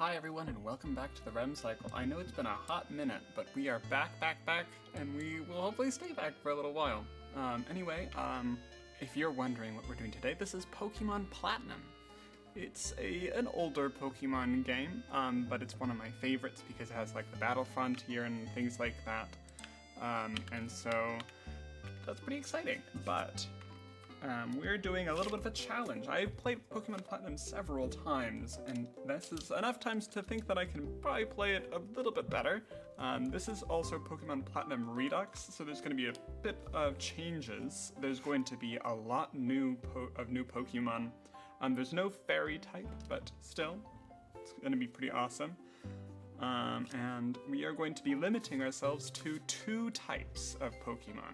Hi everyone and welcome back to the REM cycle. I know it's been a hot minute, but we are back, and we will hopefully stay back for a little while. Anyway, if you're wondering what we're doing today, this is Pokemon Platinum. It's an older Pokemon game, but it's one of my favorites because it has like the battle frontier and things like that. And so that's pretty exciting, but we're doing a little bit of a challenge. I've played Pokemon Platinum several times, and this is enough times to think that I can probably play it a little bit better. This is also Pokemon Platinum Redux, so there's going to be a bit of changes. There's going to be a lot new Pokemon. There's no fairy type, but still, it's going to be pretty awesome. And we are going to be limiting ourselves to 2 types of Pokemon.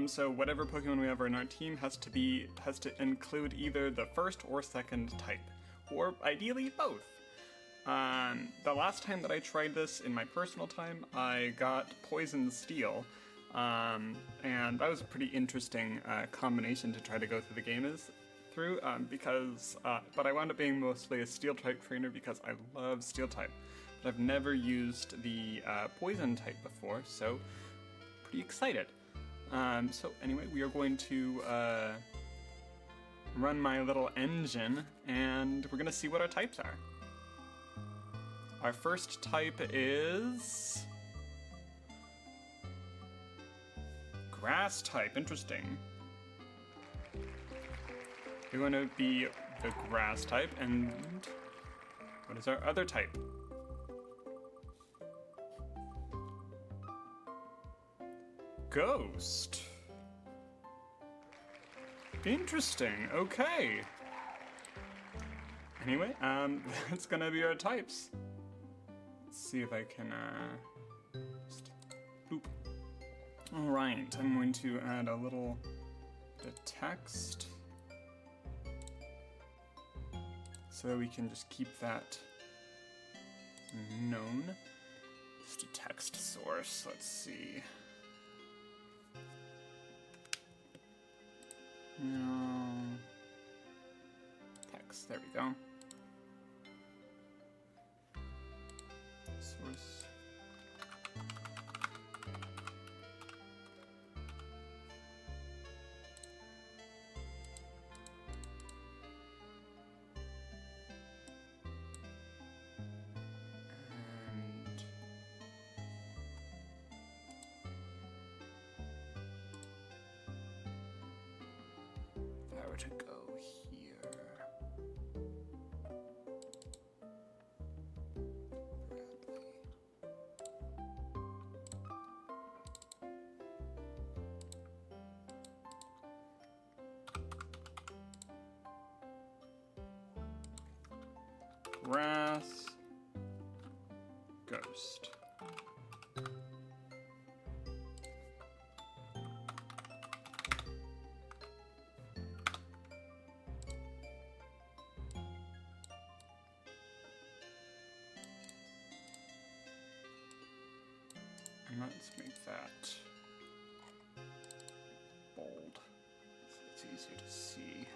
So whatever Pokemon we have in our team has to include either the first or second type, or ideally both. The last time that I tried this in my personal time, I got Poison Steel, and that was a pretty interesting combination to try to go through the game through, but I wound up being mostly a Steel type trainer because I love Steel type, but I've never used the Poison type before, so pretty excited. So anyway, we are going to run my little engine, and we're going to see what our types are. Our first type is Grass type. Interesting. We're going to be the Grass type, and what is our other type? Ghost. Interesting, okay. Anyway, that's gonna be our types. Let's see if I can, just boop. Alright, I'm going to add a little bit of text so that we can just keep that known. Just a text source, let's see. No. Text, there we go. Source. And if I were to go here, Grass, Ghost. And let's make that bold so it's easier to see.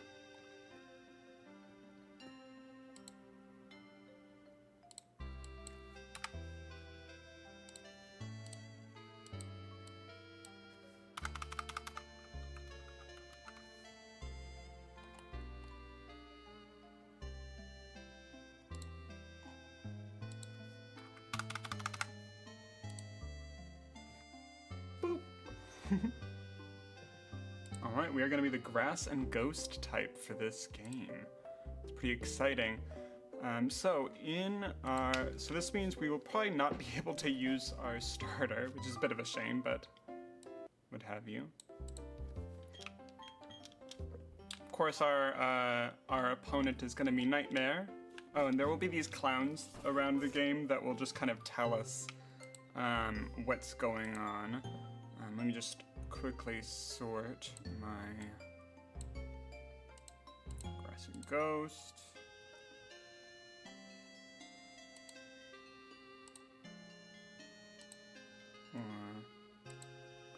Alright, we are going to be the Grass and Ghost type for this game. It's pretty exciting. So this means we will probably not be able to use our starter, which is a bit of a shame, but what have you. Of course, our opponent is going to be Nightmare. Oh, and there will be these clowns around the game that will just kind of tell us what's going on. Let me just quickly sort my Grass and Ghost.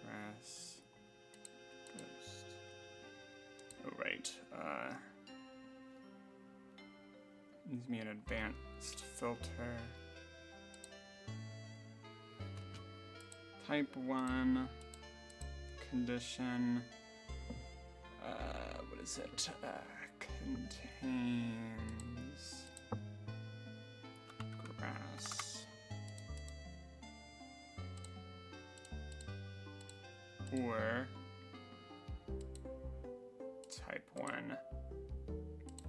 Grass, Ghost. Oh, right. Needs me an advanced filter. Type 1 condition. What is it? Contains grass or type 1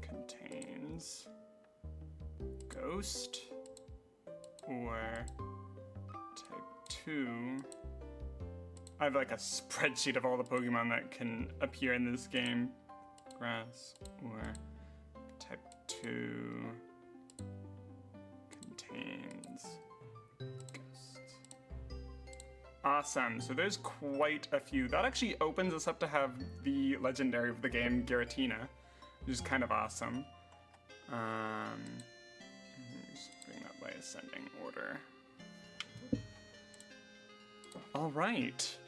contains ghost or type 2. I have like a spreadsheet of all the Pokemon that can appear in this game. Grass or type 2 contains ghost. Awesome, so there's quite a few. That actually opens us up to have the legendary of the game, Giratina, which is kind of awesome. Just bring that by ascending order. All right.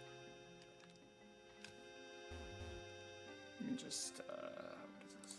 Let me just, what is this?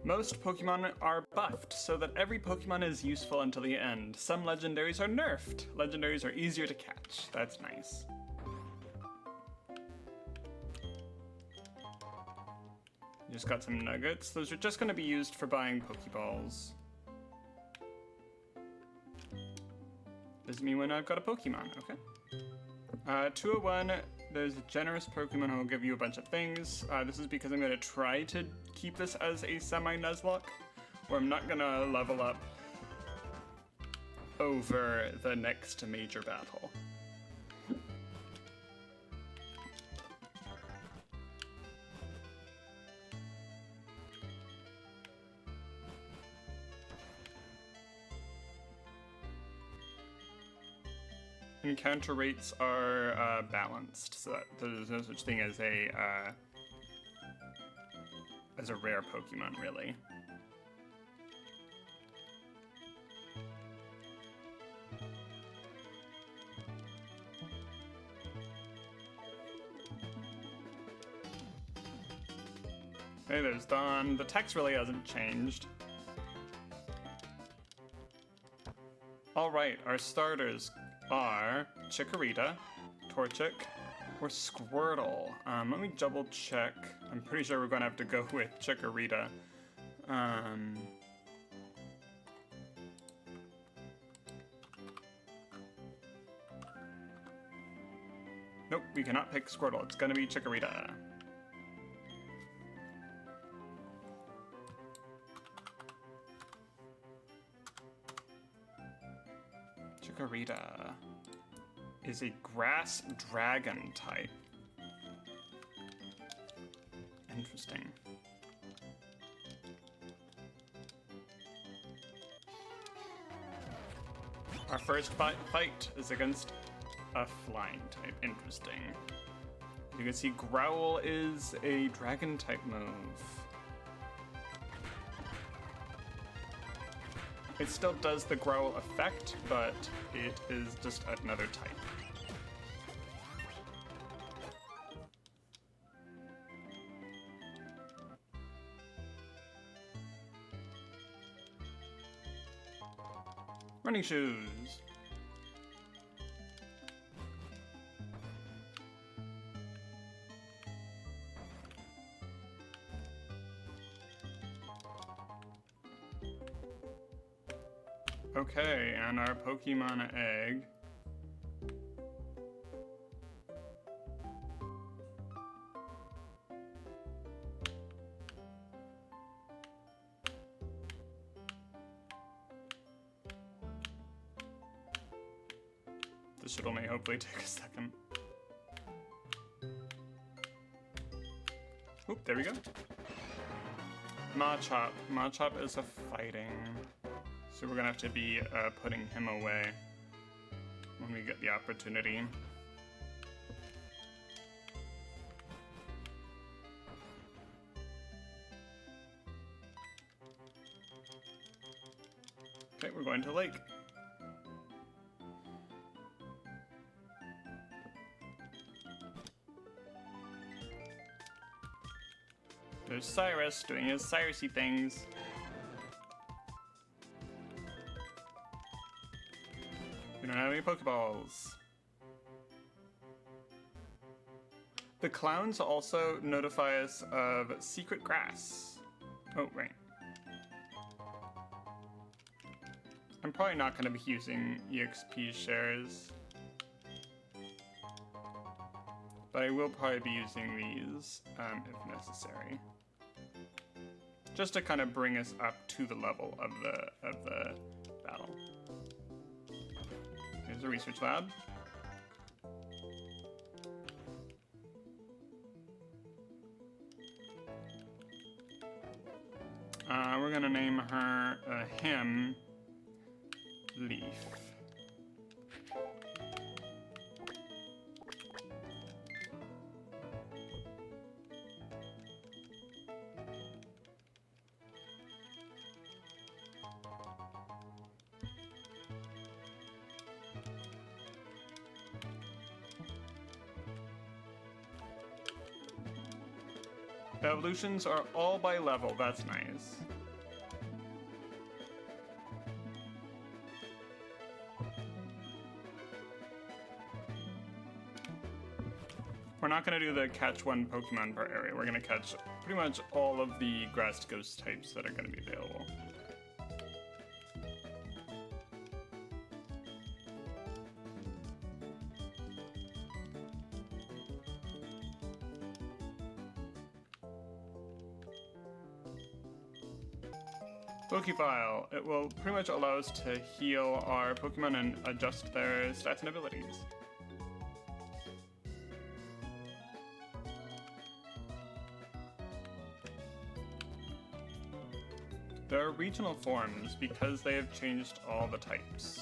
Most Pokemon are buffed so that every Pokemon is useful until the end. Some legendaries are nerfed. Legendaries are easier to catch. That's nice. Just got some nuggets. Those are just going to be used for buying Pokeballs. Doesn't mean when I've got a Pokemon, okay. 201, there's a generous Pokemon who will give you a bunch of things. This is because I'm going to try to keep this as a semi-Nuzlocke, where I'm not going to level up over the next major battle. Encounter rates are balanced, so that there's no such thing as a rare Pokemon, really. Hey, there's Dawn. The text really hasn't changed. Alright, our starters are Chikorita, Torchic, or Squirtle. Let me double check. I'm pretty sure we're gonna have to go with Chikorita. Nope, we cannot pick Squirtle. It's gonna be Chikorita. Chikorita is a grass dragon type. Interesting. Our first fight is against a flying type. Interesting. You can see Growl is a dragon type move. It still does the Growl effect, but it is just another type. Running shoes. Okay, and our Pokemon egg. This should only hopefully take a second. Oop, there we go. Machop. Machop is a fighting. So we're gonna have to be putting him away. when we get the opportunity. Okay, we're going to lake. There's Cyrus doing his Cyrusy things. We don't have any Pokeballs. The clowns also notify us of secret grass. Oh, right. I'm probably not going to be using EXP shares, but I will probably be using these if necessary, just to kind of bring us up to the level of the battle. Here's a research lab. We're gonna name her him Leaf. The evolutions are all by level, that's nice. We're not going to do the catch one Pokemon per area. We're going to catch pretty much all of the grass ghost types that are going to be available. Pokefile. It will pretty much allow us to heal our Pokemon and adjust their stats and abilities. There are regional forms because they have changed all the types.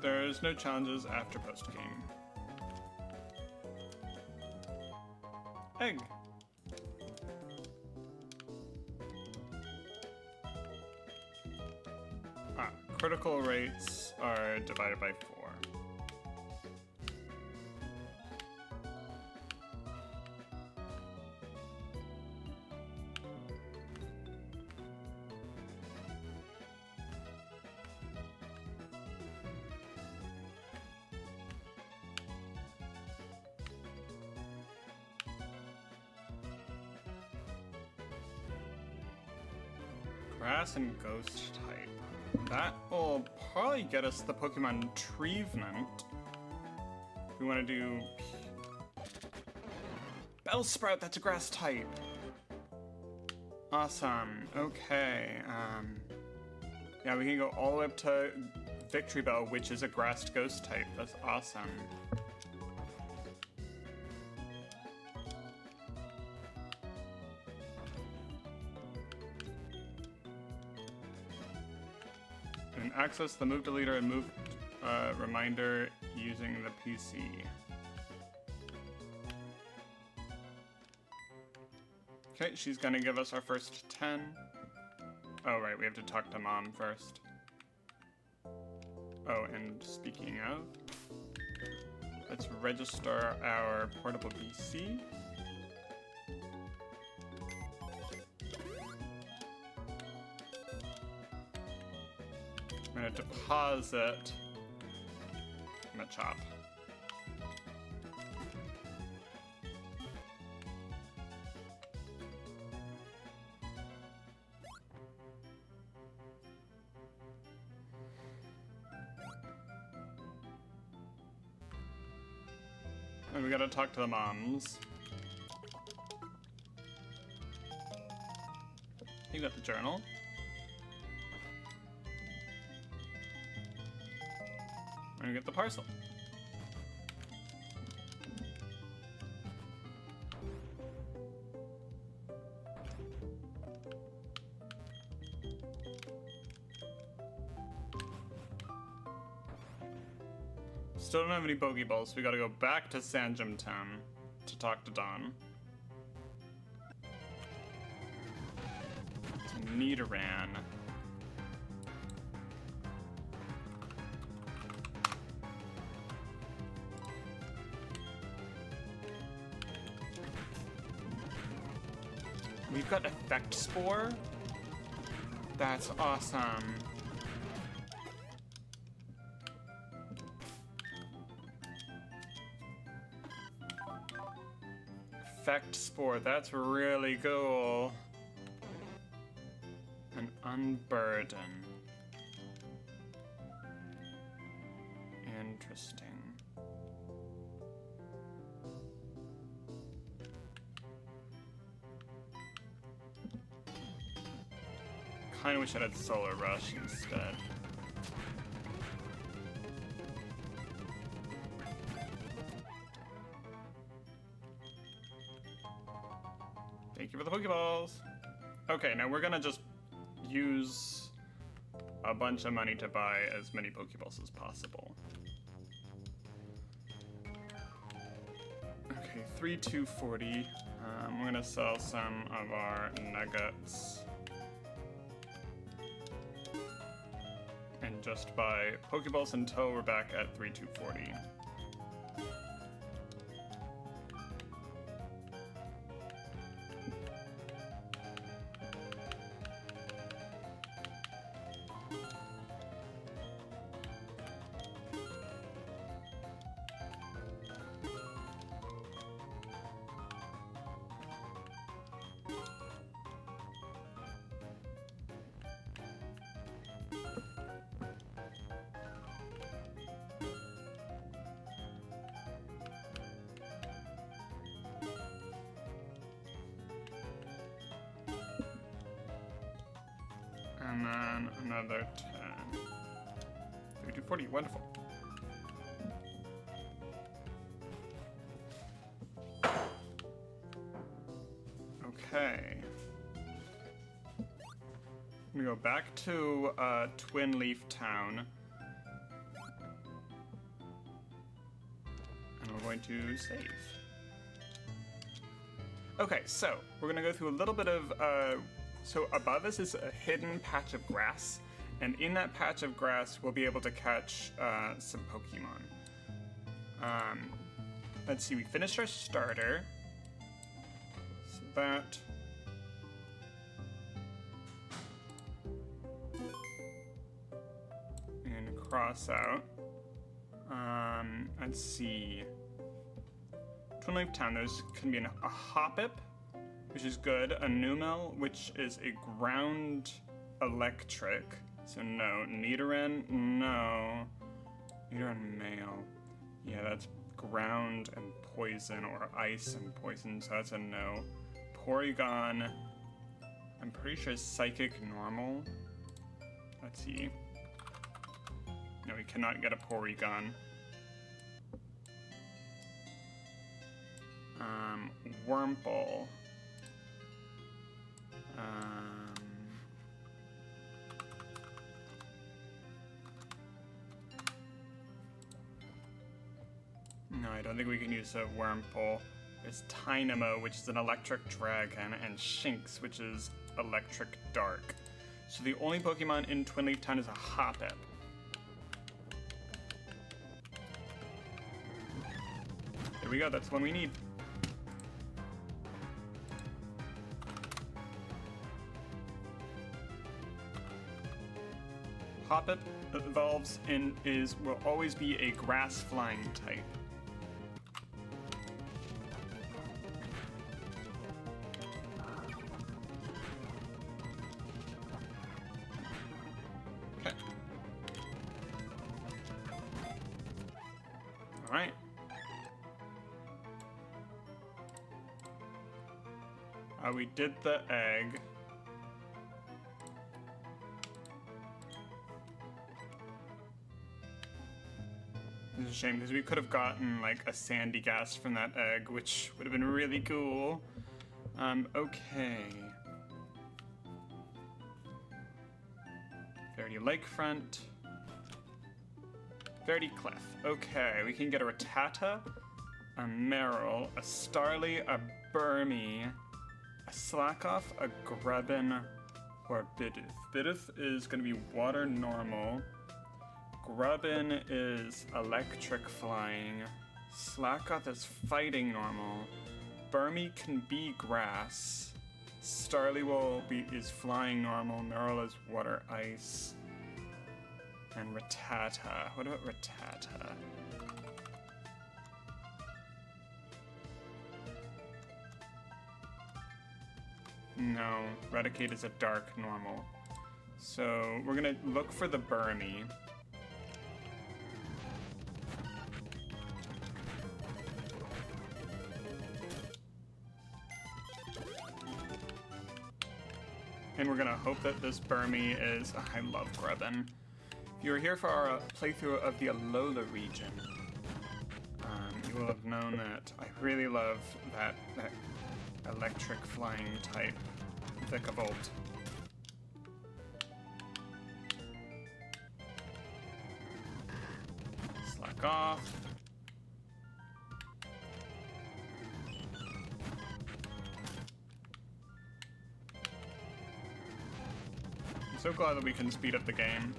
There's no challenges after post-game. Egg. Critical rates are divided by 4. Grass and Ghost type. That will probably get us the Pokemon Trevenant. We want to do Bellsprout, that's a grass type. Awesome. Okay. Yeah, we can go all the way up to Victory Bell, which is a grass ghost type. That's awesome. And access the move deleter and move reminder using the PC. Okay, she's gonna give us our first 10. Oh, right, we have to talk to Mom first. Oh, and speaking of, let's register our portable PC. I'm gonna deposit Machop. And we gotta talk to the moms. You got the journal. And you get the parcel. Still don't have any Pokeballs, so we gotta go back to Sanjum Town to talk to Don. To Nidoran. We've got Effect Spore? That's awesome. Effect Spore, that's really cool. An Unburden. Interesting. Kinda wish I had Solar Rush instead. Thank you for the Pokeballs! Okay, now we're gonna just use a bunch of money to buy as many Pokeballs as possible. Okay, 3,240. We're gonna sell some of our nuggets. And just buy Pokeballs until we're back at 3,240. And then another 10. 3,240, wonderful. Okay. We go back to Twin Leaf Town. And we're going to save. Okay, so we're gonna go through a little bit of so above us is a hidden patch of grass, and in that patch of grass we'll be able to catch some Pokemon. Let's see, we finished our starter. So that... and cross out. Let's see. Twin Leaf Town, there's can be a Hoppip, which is good, a Numel, which is a ground electric, so no. Nidoran, no. Nidoran male. Yeah, that's ground and poison, or ice and poison, so that's a no. Porygon, I'm pretty sure Psychic normal. Let's see. No, we cannot get a Porygon. Wurmple. No, I don't think we can use a Wurmple. There's Tynamo, which is an electric dragon, and Shinx, which is electric dark. So the only Pokemon in Twin Leaf Town is a Hoppip. There we go, that's the one we need. Hoppip evolves and will always be a grass flying type. Okay. Alright. We did the egg. It's a shame because we could have gotten like a sandy gas from that egg, which would have been really cool. Okay. Verity Lakefront. Verity Cliff. Okay, we can get a Rattata, a Meryl, a Starly, a Burmy, a Slackoff, a Grubbin, or Bidoof. Bidoof is going to be water normal. Grubbin is electric flying. Slackoff is fighting normal. Burmy can be grass. Starly is flying normal. Meryl is water ice. And Rattata. What about Rattata? No, Redicate is a dark normal. So we're gonna look for the Burmy. And we're gonna hope that this Burmy is... I love Grubbin. If you were here for our playthrough of the Alola region, you will have known that I really love that electric flying type, Vikavolt. Slack off. I'm so glad that we can speed up the game.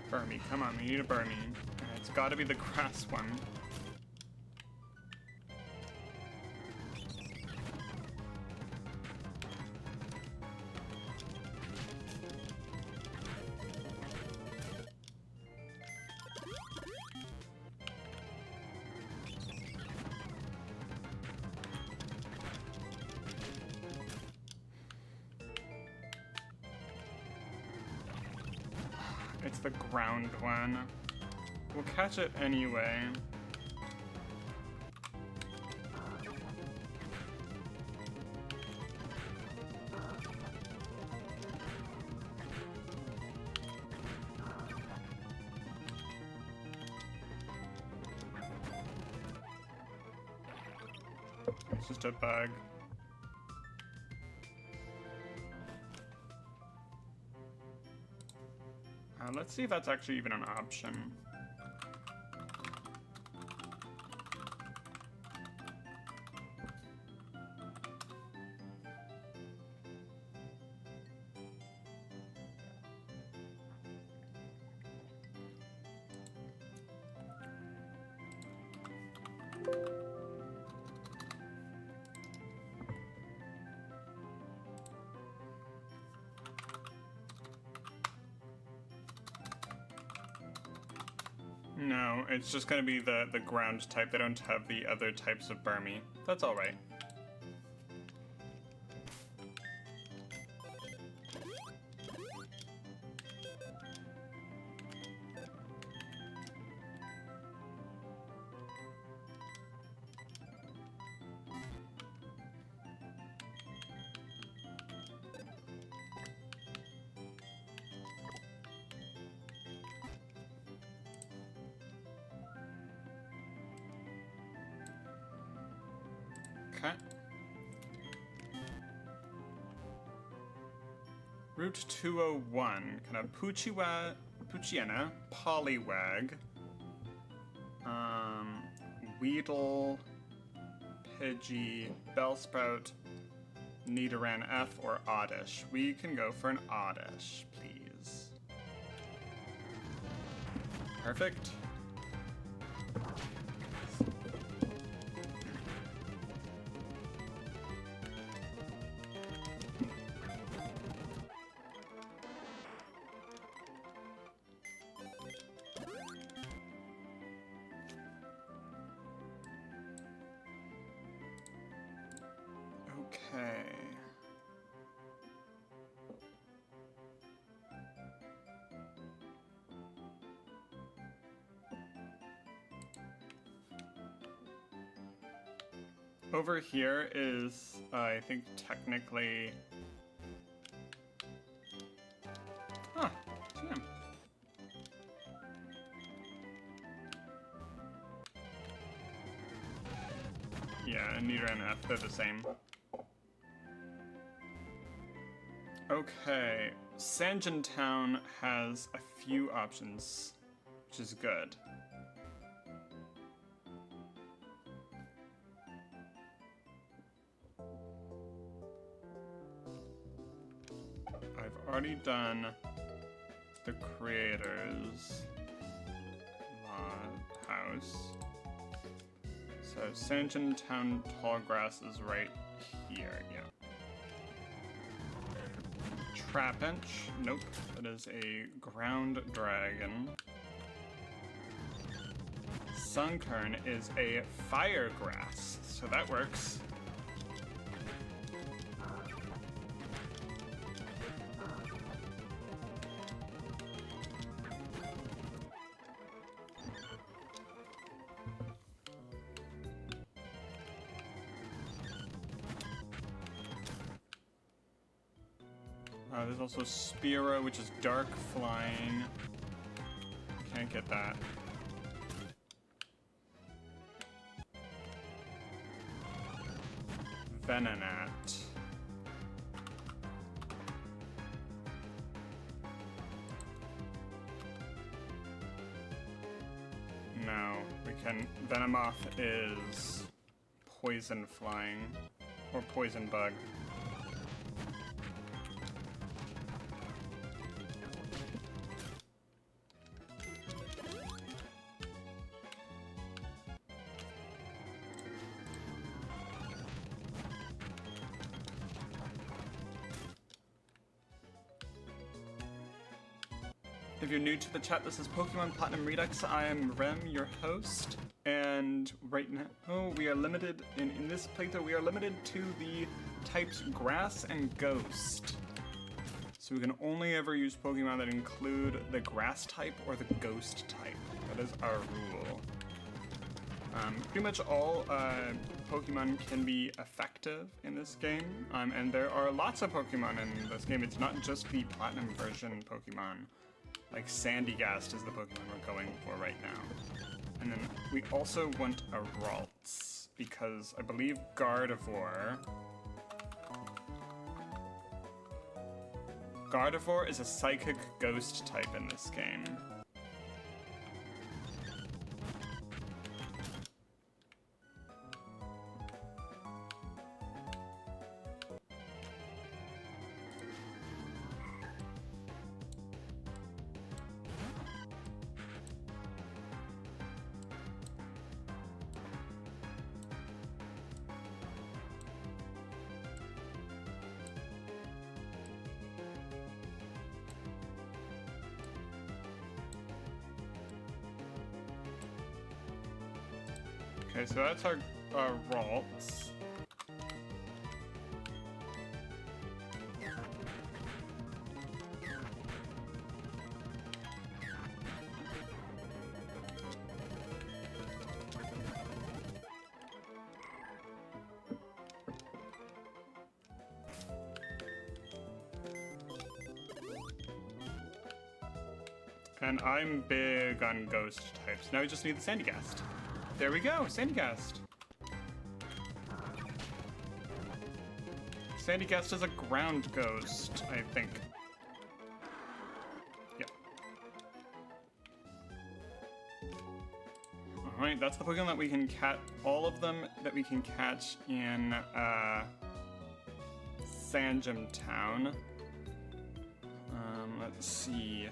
Burmy, come on, we need a Burmy. It's gotta be the grass one. It's the ground one. We'll catch it anyway. It's just a bug. Let's see if that's actually even an option. No, it's just gonna be the ground type. They don't have the other types of Burmy. That's alright. Okay. Route 201, kind of Poochyena, Poliwag, Weedle, Pidgey, Bellsprout, Nidoran F, or Oddish. We can go for an Oddish, please. Perfect. Okay. over here is, I think, technically... Huh, damn. Yeah, Niter and F, they're the same. Okay, Sanjin Town has a few options, which is good. I've already done the creator's house. So Sanjin Town Tallgrass is right here, yeah. Trapinch, nope, that is a ground dragon. Sunkern is a fire grass, so that works. There's also Spira, which is dark flying. Can't get that. Venonat. No, we can... Venomoth is poison flying, or poison bug. If you're new to the chat, this is Pokemon Platinum Redux. I am REM, your host, and right now we are limited, in this playthrough, we are limited to the types Grass and Ghost. So we can only ever use Pokemon that include the Grass type or the Ghost type. That is our rule. Pretty much all Pokemon can be effective in this game, and there are lots of Pokemon in this game. It's not just the Platinum version Pokemon. Like Sandygast is the Pokemon we're going for right now. And then we also want a Ralts, because I believe Gardevoir is a Psychic Ghost type in this game. Okay, so that's our Ralts. And I'm big on ghost types. Now we just need the Sandygast. There we go, Sandygast. Sandygast is a ground ghost, I think. Yep. Alright, that's the Pokemon that we can catch, all of them that we can catch in Sanjin Town. Let's see.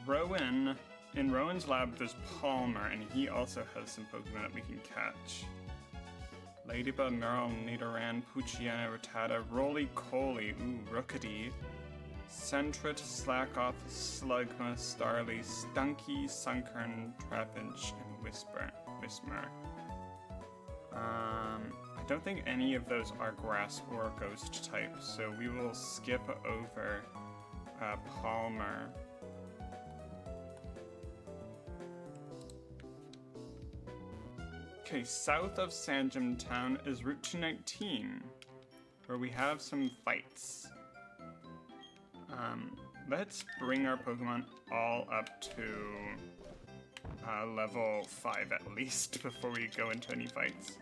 Rowan. In Rowan's lab, there's Palmer, and he also has some Pokemon that we can catch. Ladybug, Meryl, Nidoran, Poochyena, Rattata, Roly-Coly, Rookity, Sentret, Slackoth, Slugma, Starly, Stunky, Sunkern, Trapinch, and Whismer. I don't think any of those are Grass or Ghost types, so we will skip over Palmer. Okay, south of Sanjum Town is Route 219, where we have some fights. Let's bring our Pokemon all up to level 5 at least before we go into any fights.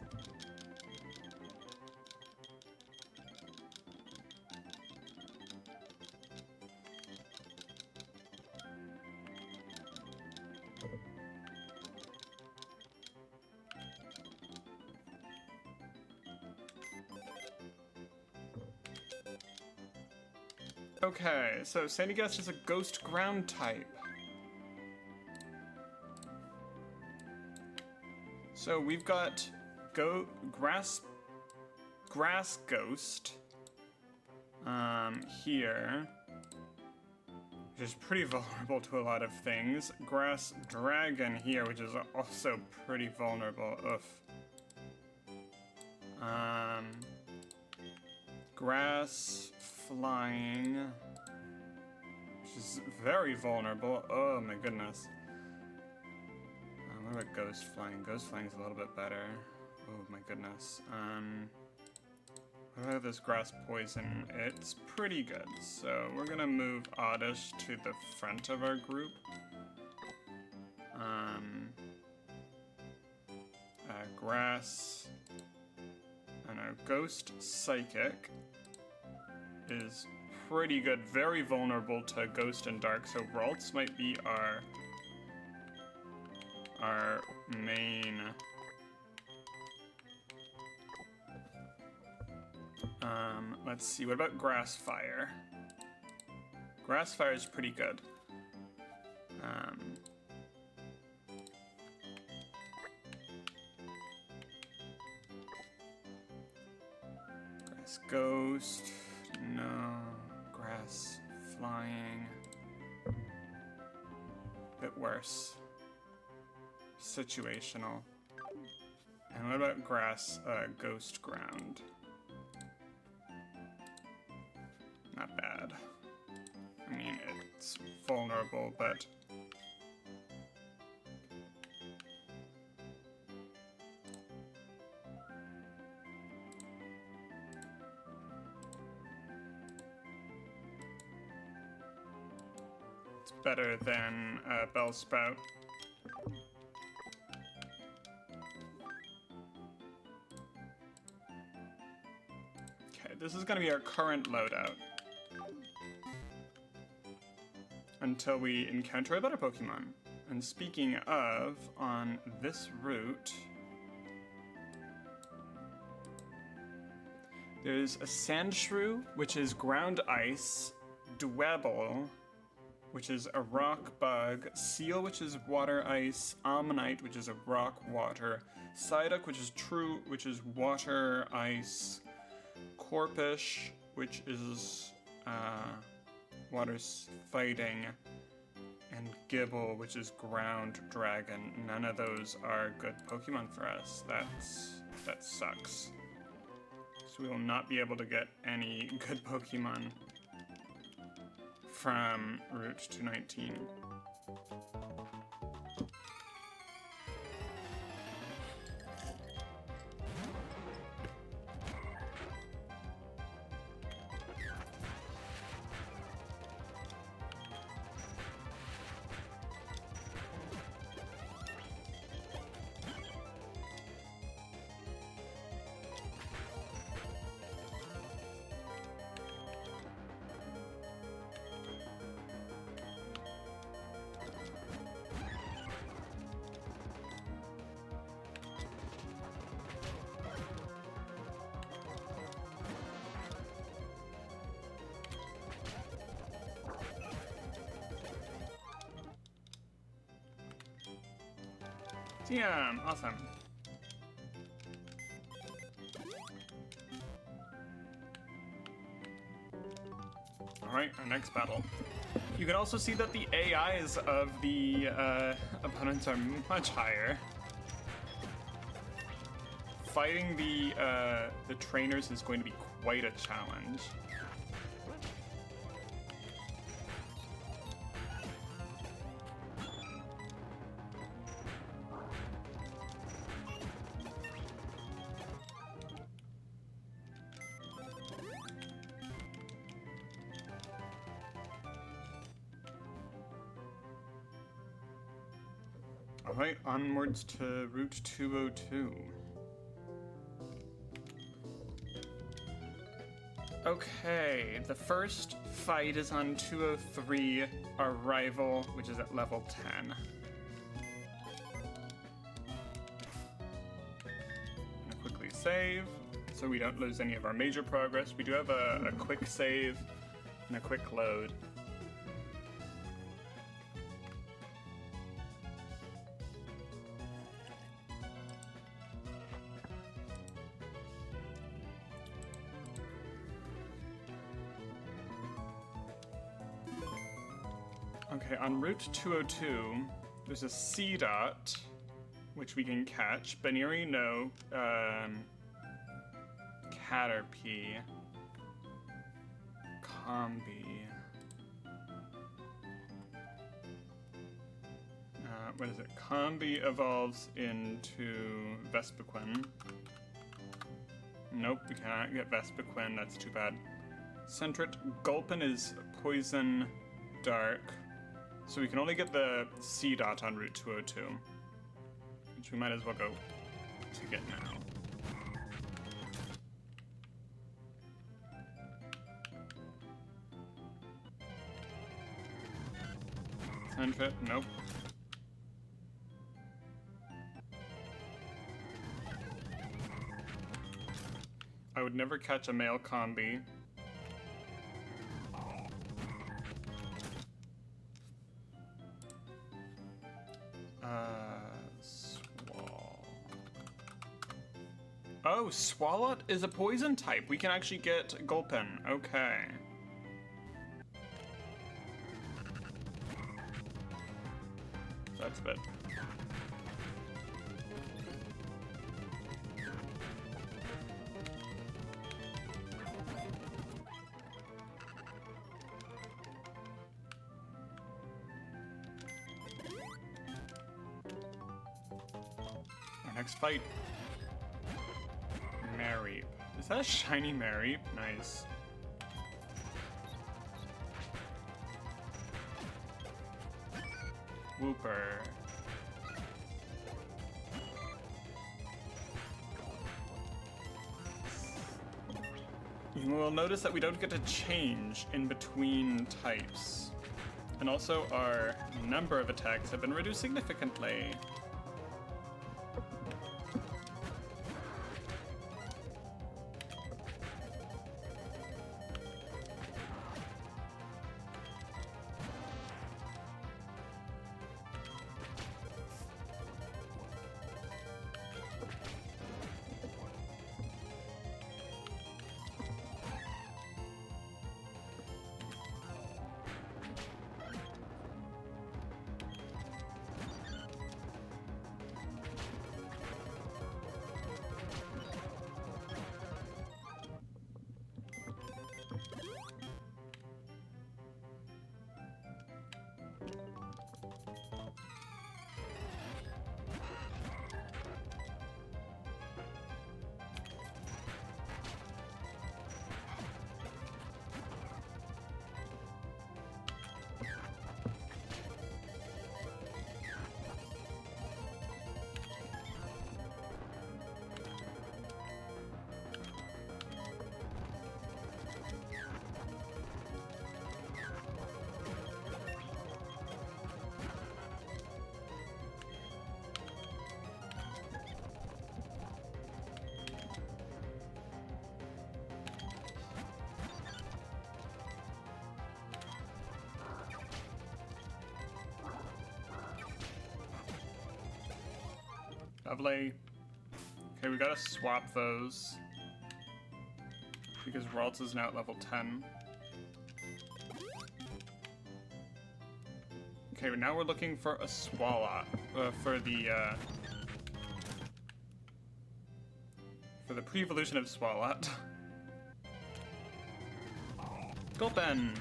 Okay, so Sandygast is a ghost ground type. So we've got grass ghost here, which is pretty vulnerable to a lot of things. Grass dragon here, which is also pretty vulnerable. Oof. Grass flying, which is very vulnerable. Oh my goodness. What about ghost flying? Ghost flying is a little bit better. Oh my goodness. What about this grass poison? It's pretty good. So we're gonna move Oddish to the front of our group. Grass and our ghost psychic is pretty good, very vulnerable to ghost and dark, so Ralts might be our main let's see, what about grass fire? Grass fire is pretty good. Grass ghost. No. Grass flying. Bit worse. Situational. And what about grass ghost ground? Not bad. I mean, it's vulnerable, but it's better than Bellsprout. Okay, this is gonna be our current loadout until we encounter a better Pokemon. And speaking of, on this route, there's a Sandshrew, which is ground ice, Dwebble, which is a rock bug, Seal, which is water ice, Ammonite, which is a rock water, Psyduck, which is water ice, Corpish, which is water fighting, and Gibble, which is ground dragon. None of those are good Pokemon for us. That sucks. So we will not be able to get any good Pokemon from Route 219. Yeah, awesome. Alright, our next battle. You can also see that the AIs of the opponents are much higher. Fighting the trainers is going to be quite a challenge. Alright, onwards to Route 202. Okay, the first fight is on 203, our rival, which is at level 10. Gonna quickly save, so we don't lose any of our major progress. We do have a quick save and a quick load. Okay, on Route 202, there's a C dot, which we can catch. Beniri, no. Caterpie. Combi. What is it? Combi evolves into Vespiquen. Nope, we cannot get Vespiquen, that's too bad. Centret. Gulpin is Poison Dark. So we can only get the C dot on Route 202, which we might as well go to get now. Centret, nope. I would never catch a male combi. Oh, Swalot is a poison type. We can actually get Gulpin. Okay. That's a bit. Our next fight. Mary. Is that a shiny Mary? Nice. Wooper. You will notice that we don't get to change in between types. And also our number of attacks have been reduced significantly. Lovely. Okay, we gotta swap those. Because Ralts is now at level 10. Okay, now we're looking for a Swalot. For the pre-evolution of Swalot. Gulpin!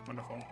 Wonderful.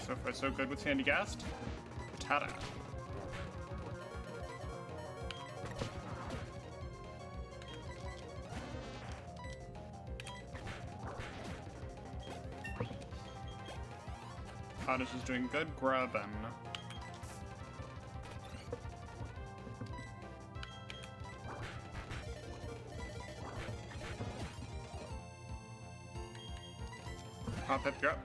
So far, so good with Sandy Gast. Tada. Cottage is doing good. Grubbin. Pop it, you're up.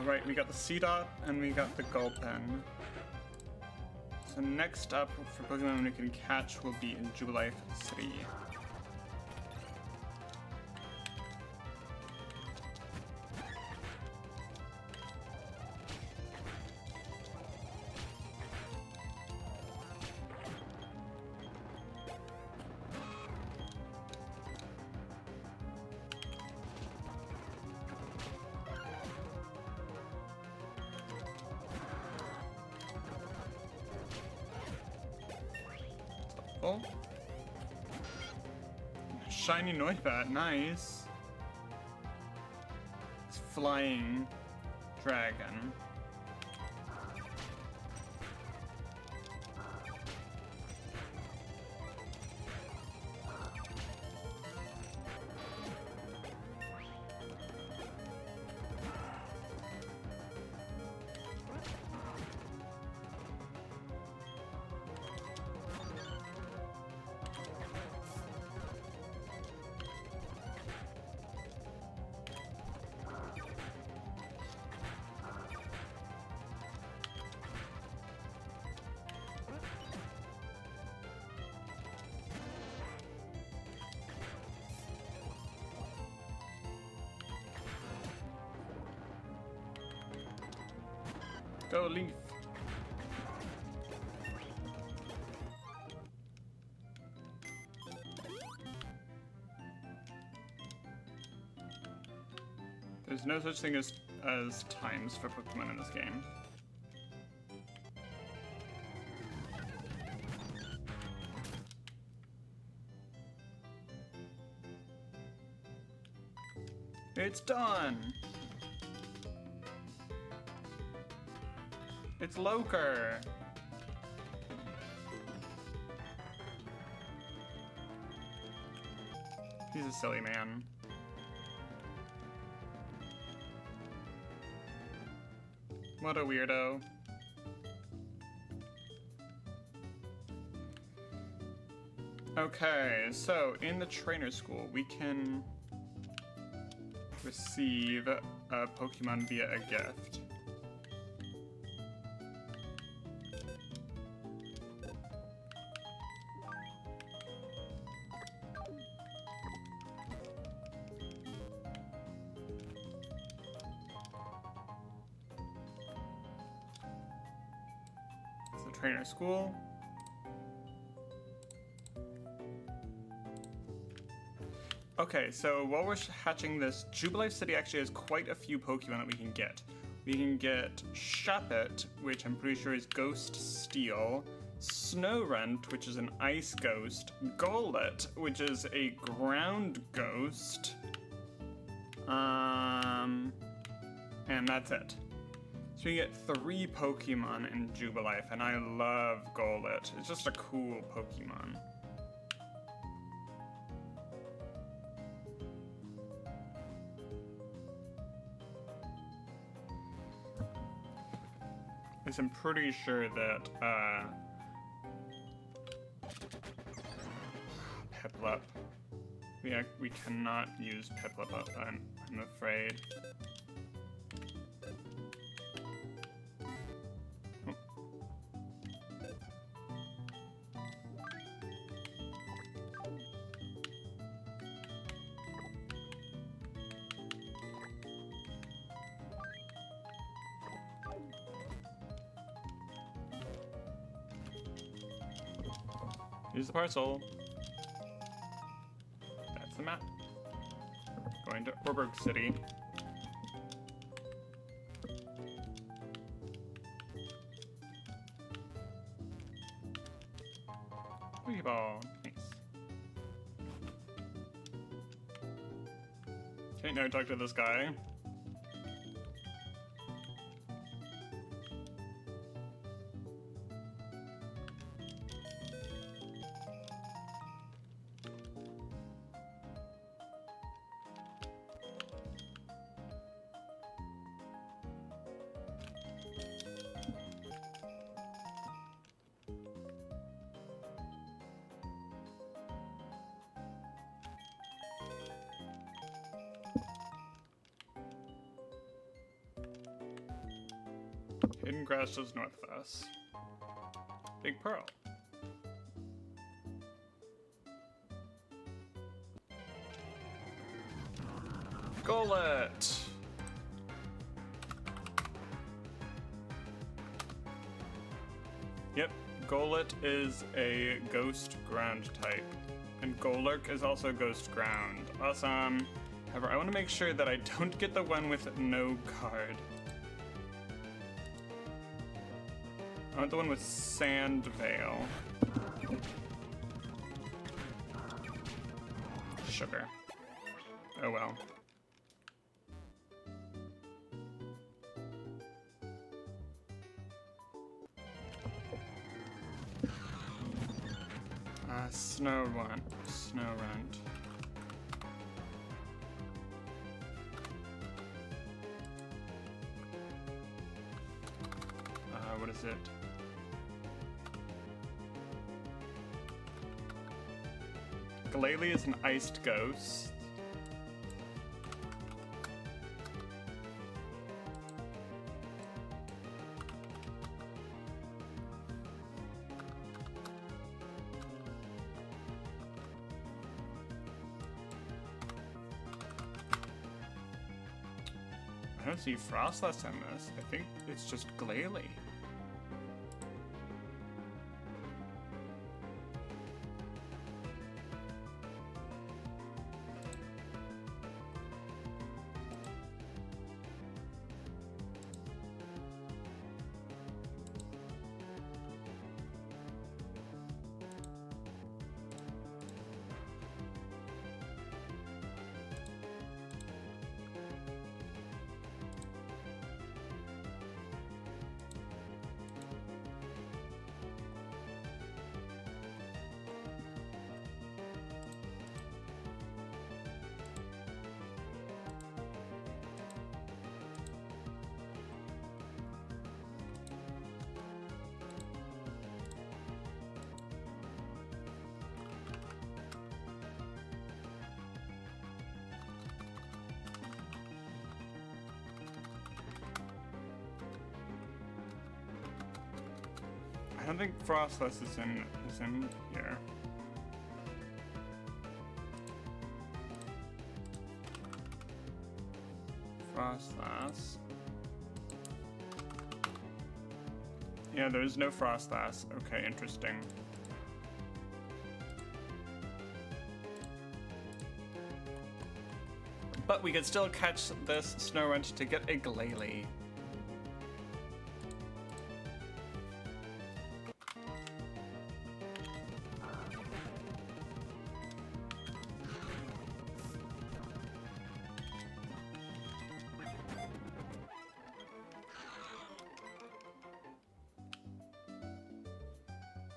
Right, we got the C-Dot and we got the Gulpin. So next up for Pokemon we can catch will be in Jubilife City. Oh. Shiny Noibat, nice. It's flying dragon. Go Leaf. There's no such thing as times for Pokemon in this game. It's done! It's Loker! He's a silly man. What a weirdo. Okay, so in the trainer school, we can receive a Pokemon via a gift. Trainer school. Okay, so while we're hatching this, Jubilife City actually has quite a few Pokemon that we can get. We can get Shuppet, which I'm pretty sure is Ghost Steel, Snorunt, which is an Ice Ghost, Golett, which is a Ground Ghost, and that's it. So you get 3 Pokemon in Jubilife, and I love Golett. It's just a cool Pokemon. I'm pretty sure that, Piplup. We cannot use Piplup, I'm afraid. Use the parcel. That's the map. Going to Orberg City. Pokeball. Nice. Okay, now talk to this guy. Hidden grass just north of us. Big Pearl. Golett! Yep, Golett is a ghost ground type. And Golurk is also ghost ground. Awesome. However, I want to make sure that I don't get the one with no card. I want the one with Sand Veil. Sugar. Oh well. Snow Runt. What is it? Glalie is an iced ghost. I don't see Frostless in this. I think it's just Glalie. I don't think Frostless is in here. Frostless. Yeah, there's no Frostless. Okay, interesting. But we could still catch this Snorunt to get a Glalie.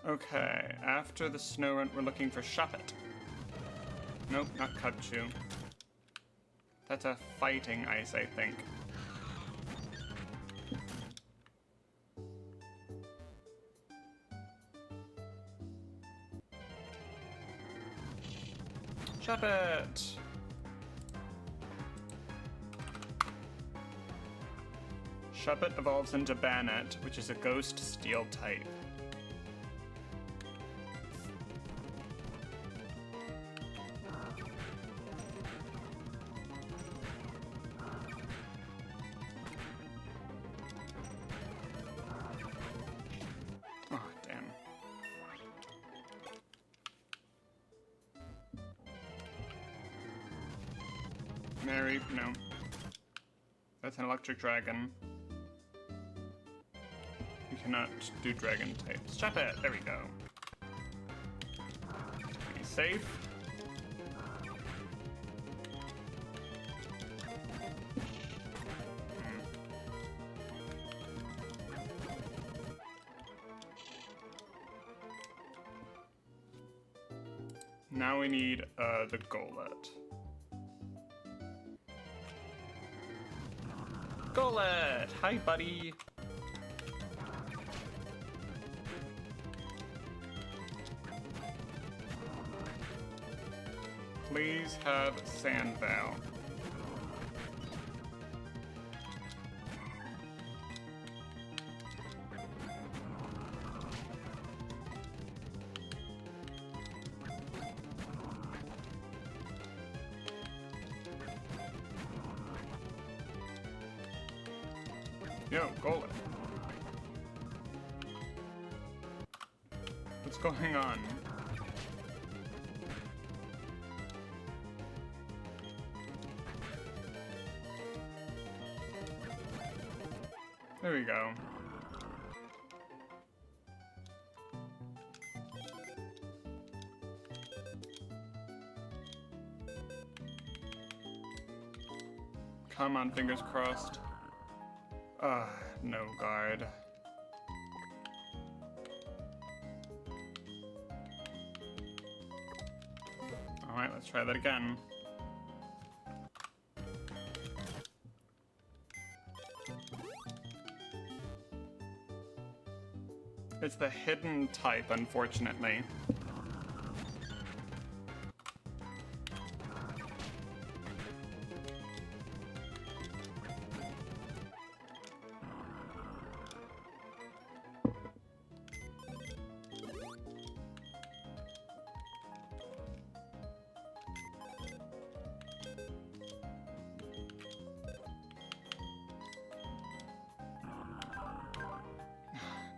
Okay, after the Snorunt, we're looking for Shuppet. Nope, not Cubchoo. That's a fighting ice, I think. Shuppet! Shuppet evolves into Bannet, which is a ghost steel type. Mary, no. That's an electric dragon. We cannot do dragon types. Shuppet! There we go. safe. Now we need the Golett. Golett! Hi, buddy! Please have Sandvale. Yo, Golett. What's going on? There we go. Come on, fingers crossed. No guard. Alright, let's try that again. It's the hidden type, unfortunately.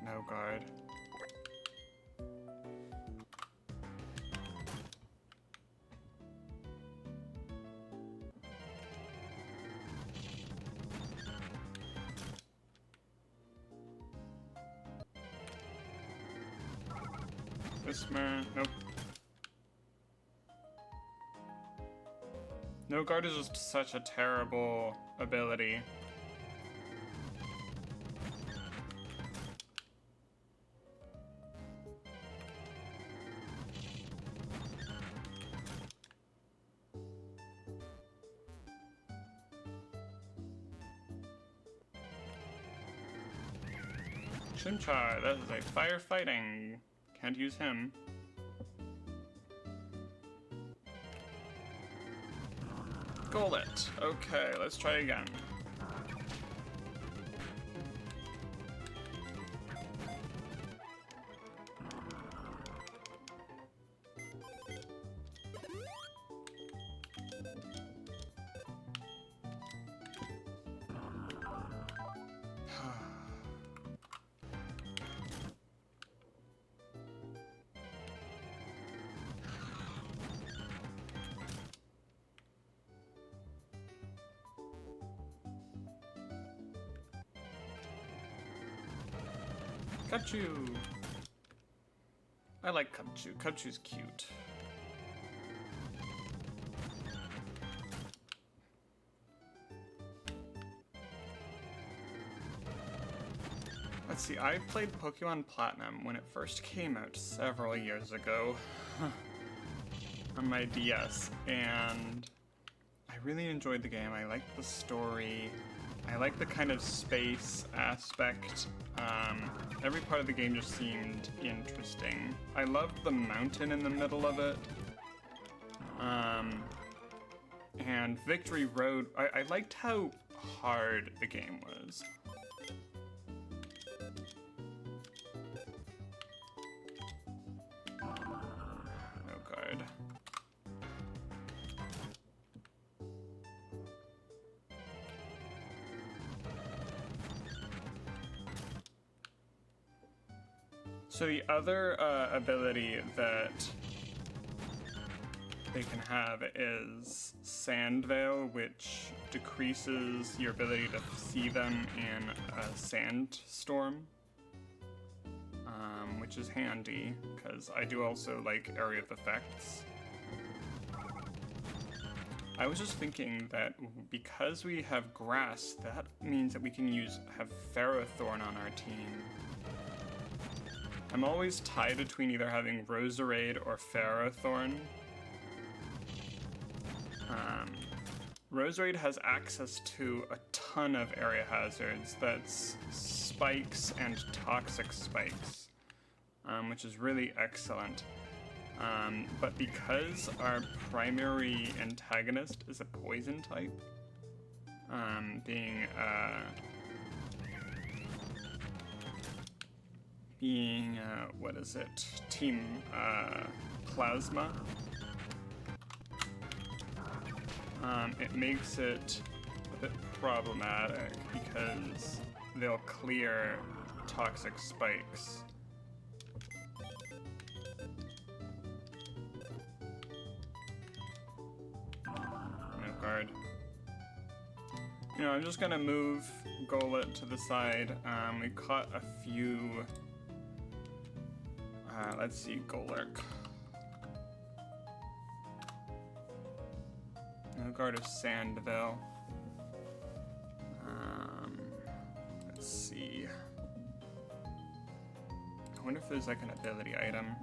No guard. This man, nope. No guard is just such a terrible ability. Chimchar, that is a firefighting. Can't use him. Golett. Okay, let's try again. Kachu! I like Kachu. Kachu's cute. Let's see, I played Pokemon Platinum when it first came out several years ago on my DS, and I really enjoyed the game. I liked the story. I liked the kind of space aspect. Every part of the game just seemed interesting. I loved the mountain in the middle of it. And Victory Road, I liked how hard the game was. Oh god. So the other ability that they can have is Sandvale, which decreases your ability to see them in a sandstorm, which is handy, because I do also like area of effects. I was just thinking that because we have grass, that means that we can have Ferrothorn on our team. I'm always tied between either having Roserade or Ferrothorn. Roserade has access to a ton of area hazards. That's spikes and toxic spikes, which is really excellent. But because our primary antagonist is a poison type, being what is it? Team Plasma. It makes it a bit problematic because they'll clear toxic spikes. No guard. You know, I'm just gonna move Golett to the side. We caught a few. Let's see, Golurk. No guard of Sandville. Let's see. I wonder if there's like an ability item.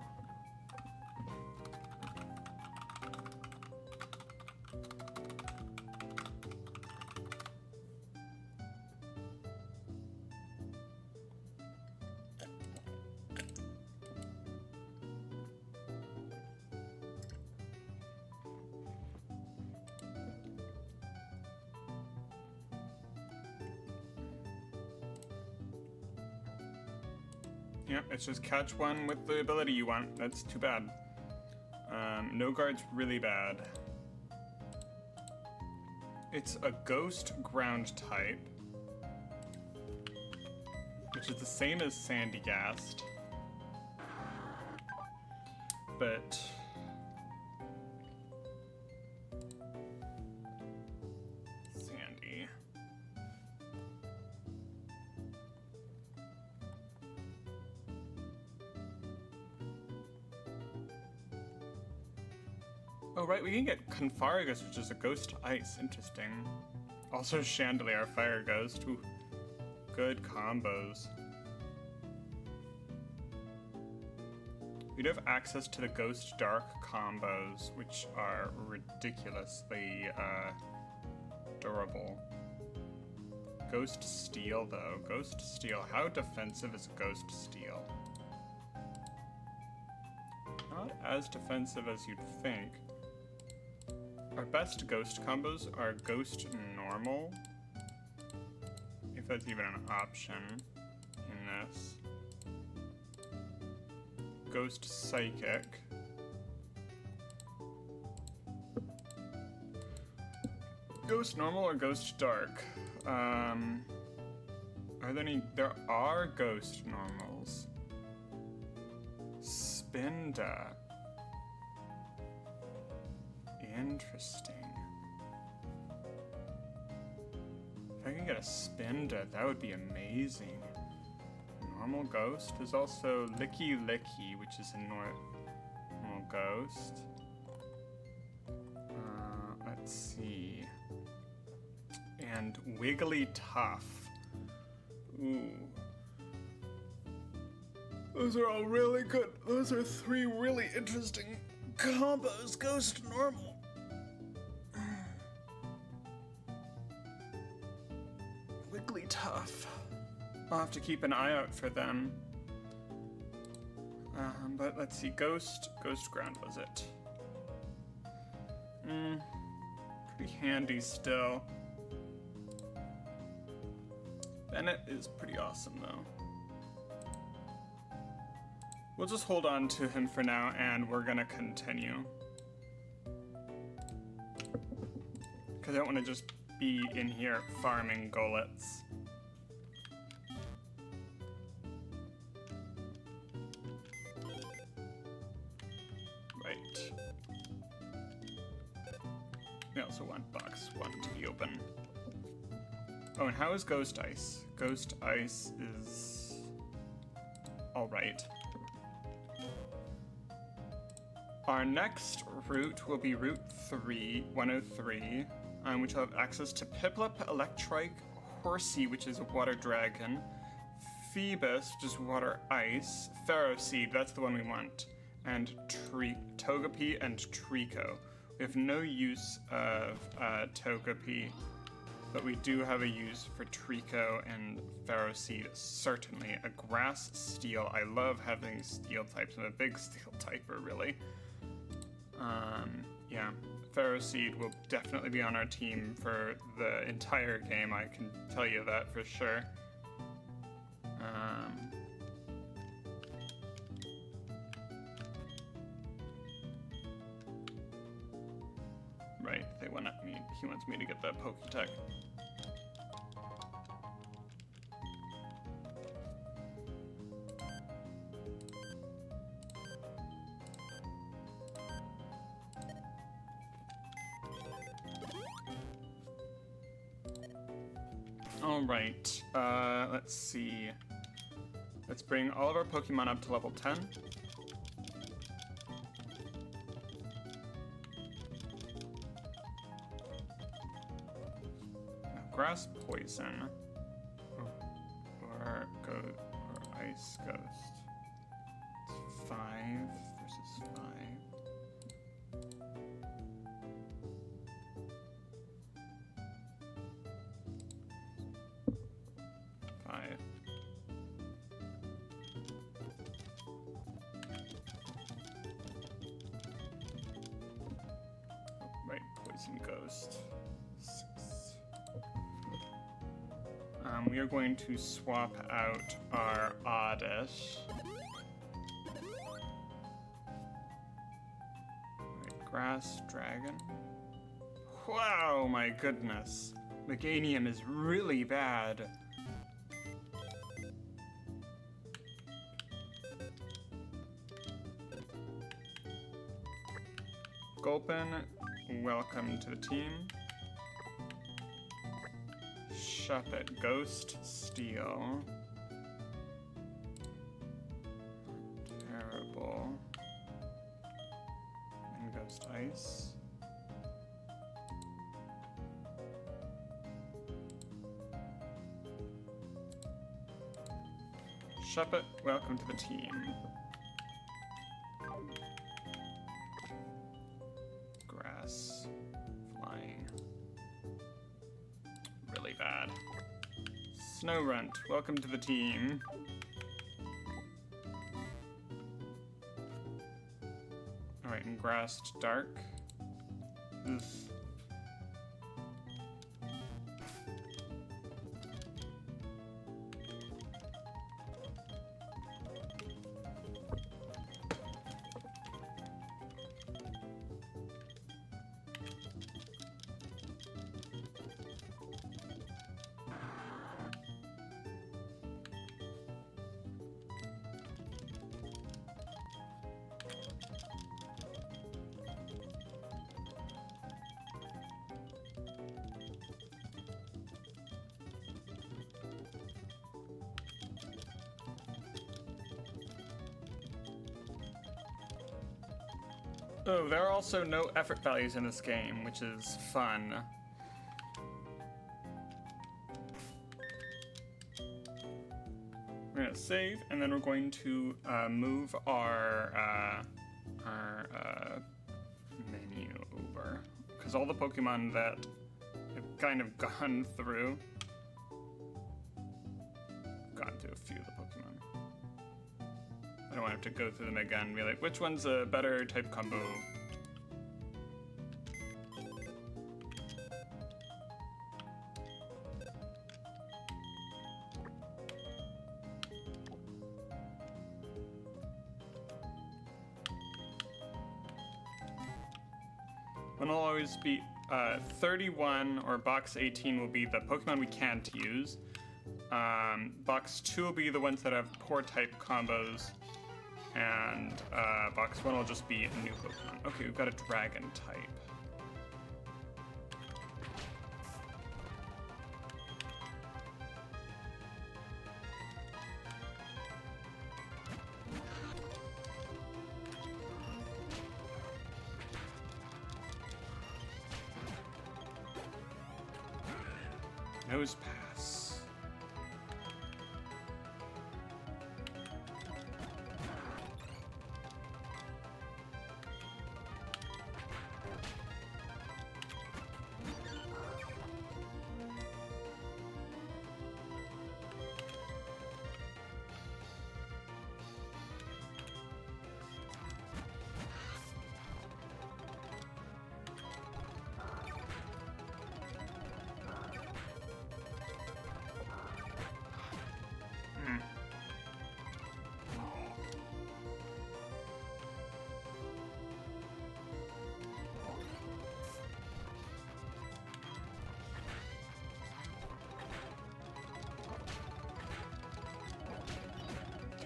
Yep, it's just catch one with the ability you want. That's too bad. No guard's really bad. It's a ghost ground type, which is the same as Sandygast, but Sandy. Oh right, we can get Confargus, which is a ghost ice. Interesting. Also Chandelier Fire Ghost. Ooh, good combos. We do have access to the Ghost Dark combos, which are ridiculously durable. Ghost Steel though. Ghost Steel. How defensive is Ghost Steel? Not as defensive as you'd think. Our best ghost combos are Ghost Normal, if that's even an option in this. Ghost Psychic. Ghost Normal or Ghost Dark? Are there any? There are Ghost Normals. Spinda. Interesting. If I can get a Spinda, that would be amazing. Normal Ghost. There's also Licky Licky, which is a normal ghost. Let's see. And Wiggly Tough. Ooh. Those are all really good. Those are three really interesting combos. Ghost Normal. Tough. I'll have to keep an eye out for them. But let's see, Ghost Ground was it? Pretty handy still. Bennett is pretty awesome though. We'll just hold on to him for now and we're gonna continue. Because I don't want to just be in here farming Goletts. Right. We also want box 1 to be open. Oh, and how is Ghost Ice? Ghost Ice is alright. Our next route will be Route 103, which will have access to Piplup, Electrike, Horsey, which is a water dragon, Phoebus, which is water ice, Ferroseed, that's the one we want, and Togepi and Trico. We have no use of Togepi, but we do have a use for Trico and Ferroseed, certainly. A Grass Steel. I love having steel types. I'm a big steel typer, really. Yeah, Ferroseed will definitely be on our team for the entire game, I can tell you that for sure. Right, he wants me to get that Poketech. Alright, let's see. Let's bring all of our Pokemon up to level 10. Grass Poison. Or Ice Ghost. It's 5 versus 5. 5. Right, Poison Ghost. 6. We are going to swap out our Oddish. Right, Grass Dragon. Wow, my goodness. Meganium is really bad. Gulpin, welcome to the team. Shuppet, Ghost Steel. Terrible. And Ghost Ice. Shuppet, welcome to the team. Grass. Flying. Really bad. Snowrunt, welcome to the team. Alright, and Grassed Dark. Ugh. Oh, there are also no effort values in this game, which is fun. We're gonna save, and then we're going to move our menu over, because all the Pokemon that have kind of gone through a few of the Pokemon. I don't want to have to go through them again and be like, which one's a better type combo? One will always be 31 or box 18 will be the Pokemon we can't use. Box 2 will be the ones that have poor type combos. And box 1 will just be a new Pokemon. Okay, we've got a dragon type. Nose pass.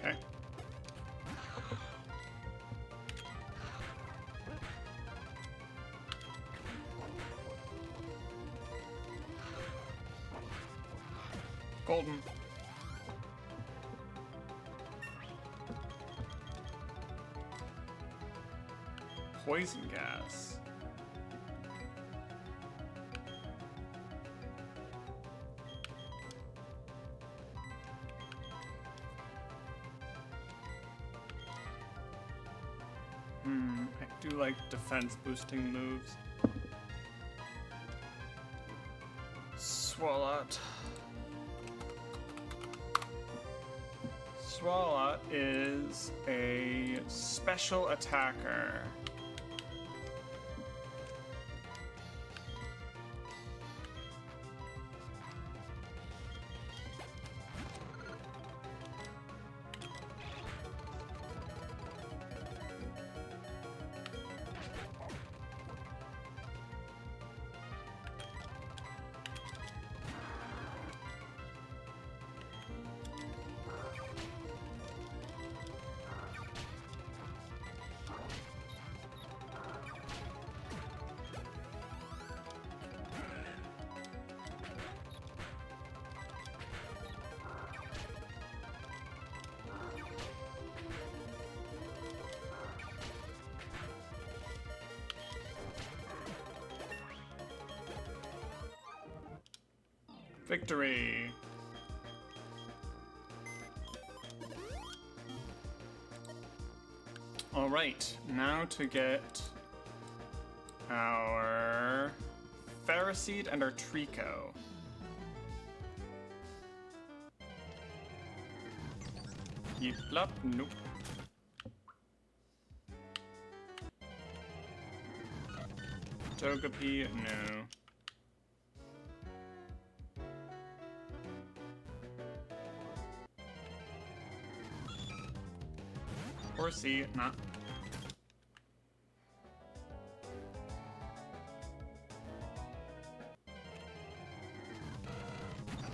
Okay. Golden. Poison gas. I do like defense boosting moves. Swalot. Swalot is a special attacker. Victory! Alright, now to get our Ferroseed and our Trico. Yeeplop, nope. Togepi, no. Horsey, not.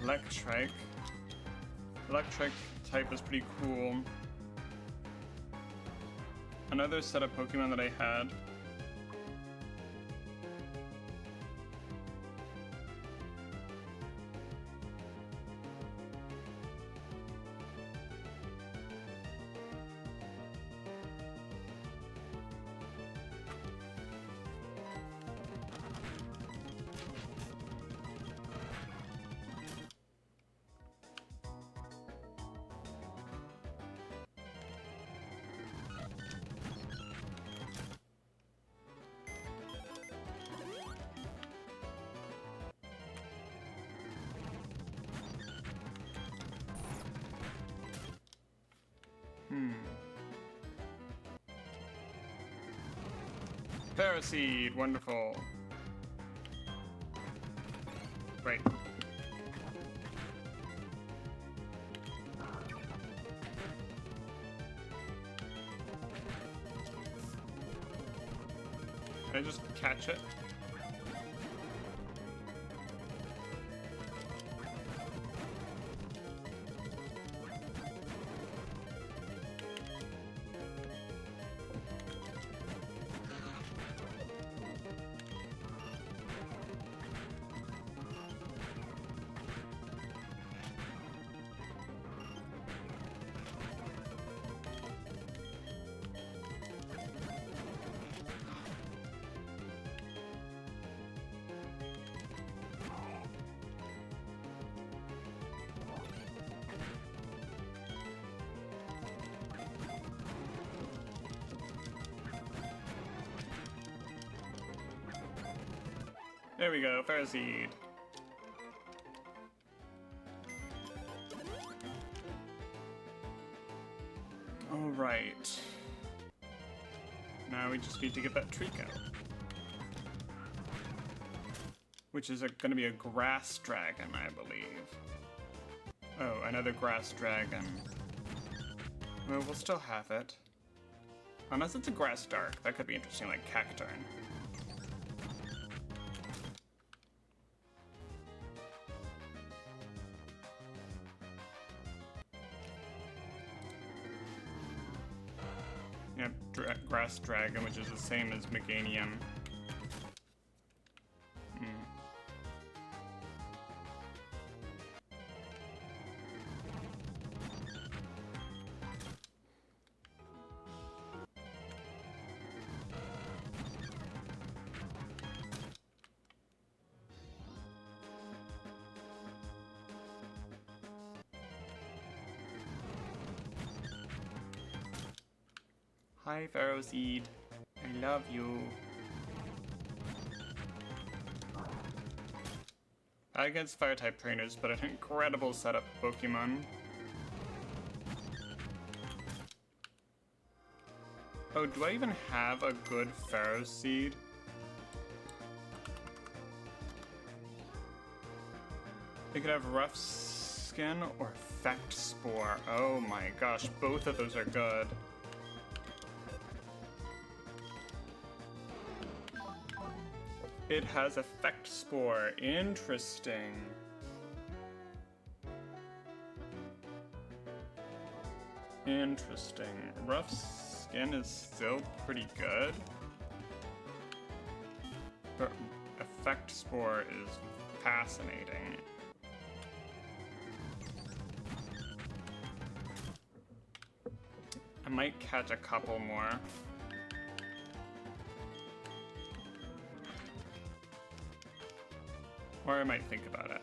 Electric. Electric type is pretty cool. Another set of Pokemon that I had. Ferroseed, wonderful. Great. Can I just catch it? There we go, Ferroseed. Alright. Now we just need to get that Trico. Which is gonna be a grass dragon, I believe. Oh, another grass dragon. Well, we'll still have it. Unless it's a grass dark, that could be interesting, like Cacturn. Yep, grass dragon, which is the same as Meganium. Hi, Ferroseed. I love you. Bad against fire-type trainers, but an incredible setup Pokemon. Oh, do I even have a good Ferroseed? It could have Rough Skin or Effect Spore. Oh my gosh, both of those are good. It has Effect Spore. Interesting. Interesting. Rough Skin is still pretty good. But Effect Spore is fascinating. I might catch a couple more. Or I might think about it.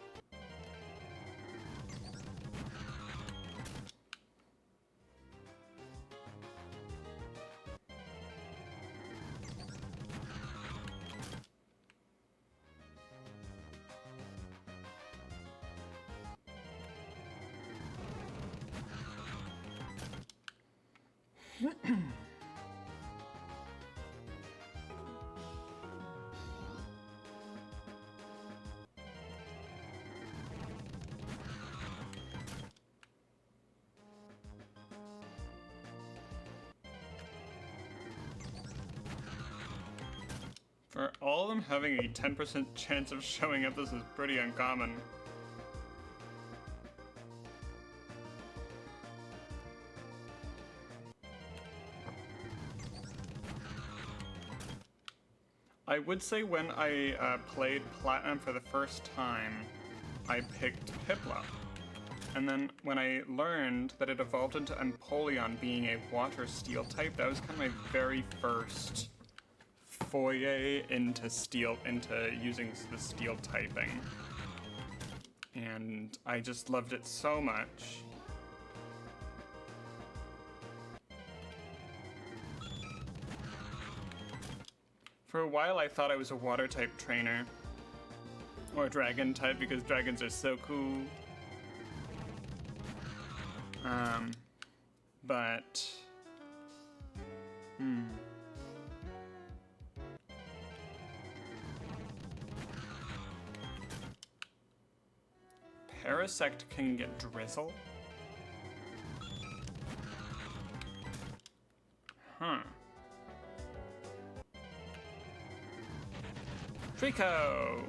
For all of them having a 10% chance of showing up, this is pretty uncommon. I would say when I played Platinum for the first time, I picked Piplup. And then when I learned that it evolved into Empoleon being a water steel type, that was kind of my very first foray into using the steel typing. And I just loved it so much. For a while I thought I was a water type trainer. Or dragon type because dragons are so cool. But Parasect can get Drizzle? Huh. Trico!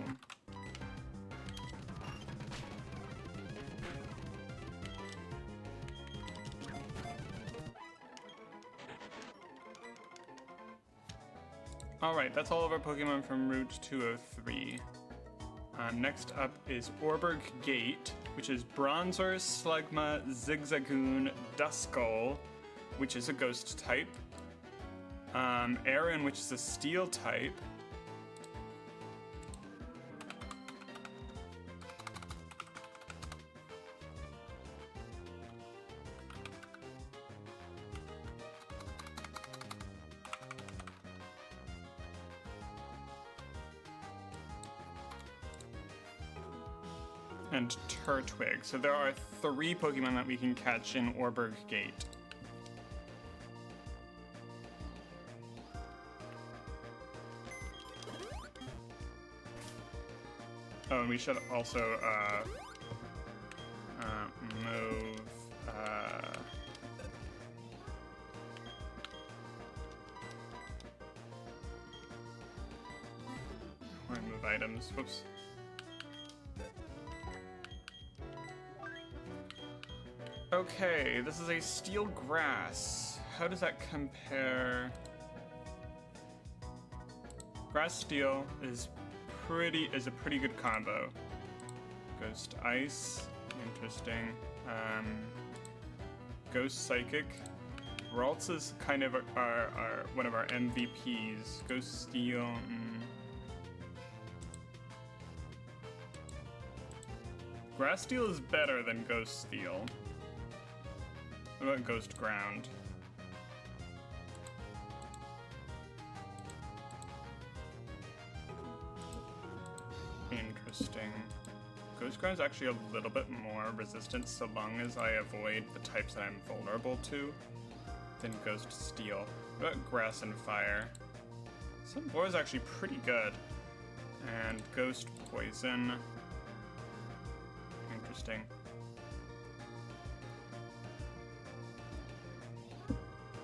Alright, that's all of our Pokemon from Route 203. Next up is Orberg Gate, which is Bronzor, Slugma, Zigzagoon, Duskull, which is a ghost type. Aaron, which is a steel type. and Turtwig. So there are 3 Pokemon that we can catch in Orberg Gate. Oh, and we should also move. Or move items. Whoops. Okay, this is a Steel Grass. How does that compare? Grass Steel is a pretty good combo. Ghost Ice, interesting. Ghost Psychic. Ralts is kind of our one of our MVPs. Ghost Steel. Grass Steel is better than Ghost Steel. What about Ghost Ground? Interesting. Ghost Ground is actually a little bit more resistant so long as I avoid the types that I'm vulnerable to than Ghost Steel. What about Grass and Fire? Sunboar is actually pretty good. And Ghost Poison. Interesting.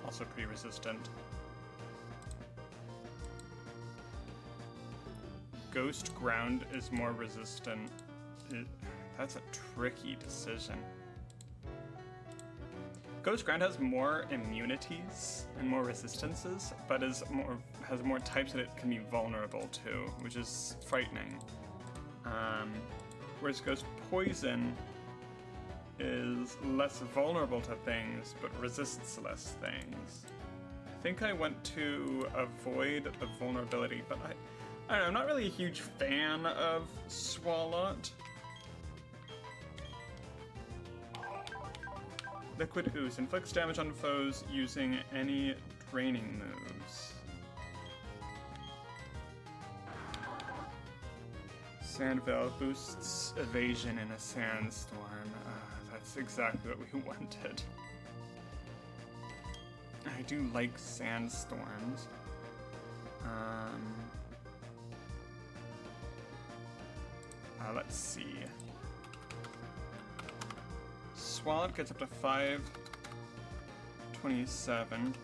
Also pretty resistant. Ghost Ground is more resistant. That's a tricky decision. Ghost Ground has more immunities and more resistances, but has more types that it can be vulnerable to, which is frightening. Whereas Ghost Poison is less vulnerable to things, but resists less things. I think I want to avoid the vulnerability, but I don't know, I'm not really a huge fan of Swalot. Liquid Ooze inflicts damage on foes using any draining moves. Sandveil boosts evasion in a sandstorm. That's exactly what we wanted. I do like sandstorms. Let's see. Swalot gets up to 527.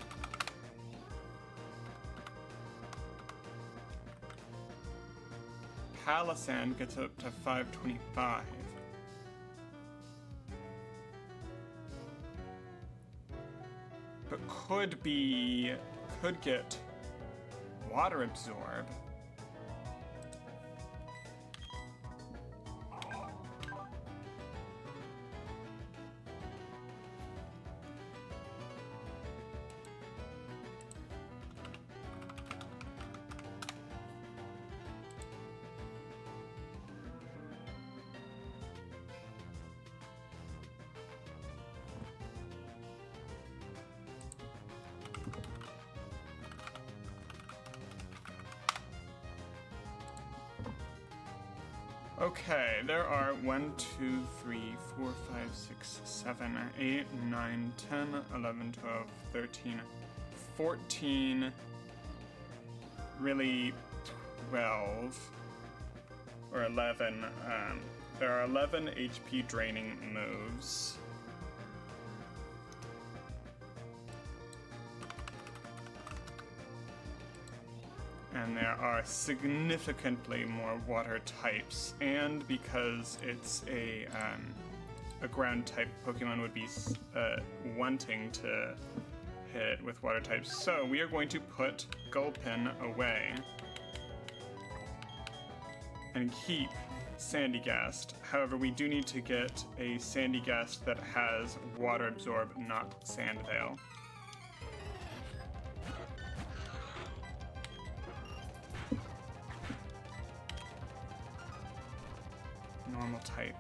Palisand gets up to 525. But could get Water Absorb. Okay, there are 1, 2, 3, 4, 5, 6, 7, 8, 9, 10, 11, 12, 13, 14, really 12, or 11. There are 11 HP draining moves. And there are significantly more water types, and because it's a ground type, Pokemon would be wanting to hit with water types. So we are going to put Gulpin away and keep Sandygast. However, we do need to get a Sandygast that has Water Absorb, not Sandveil. Normal type.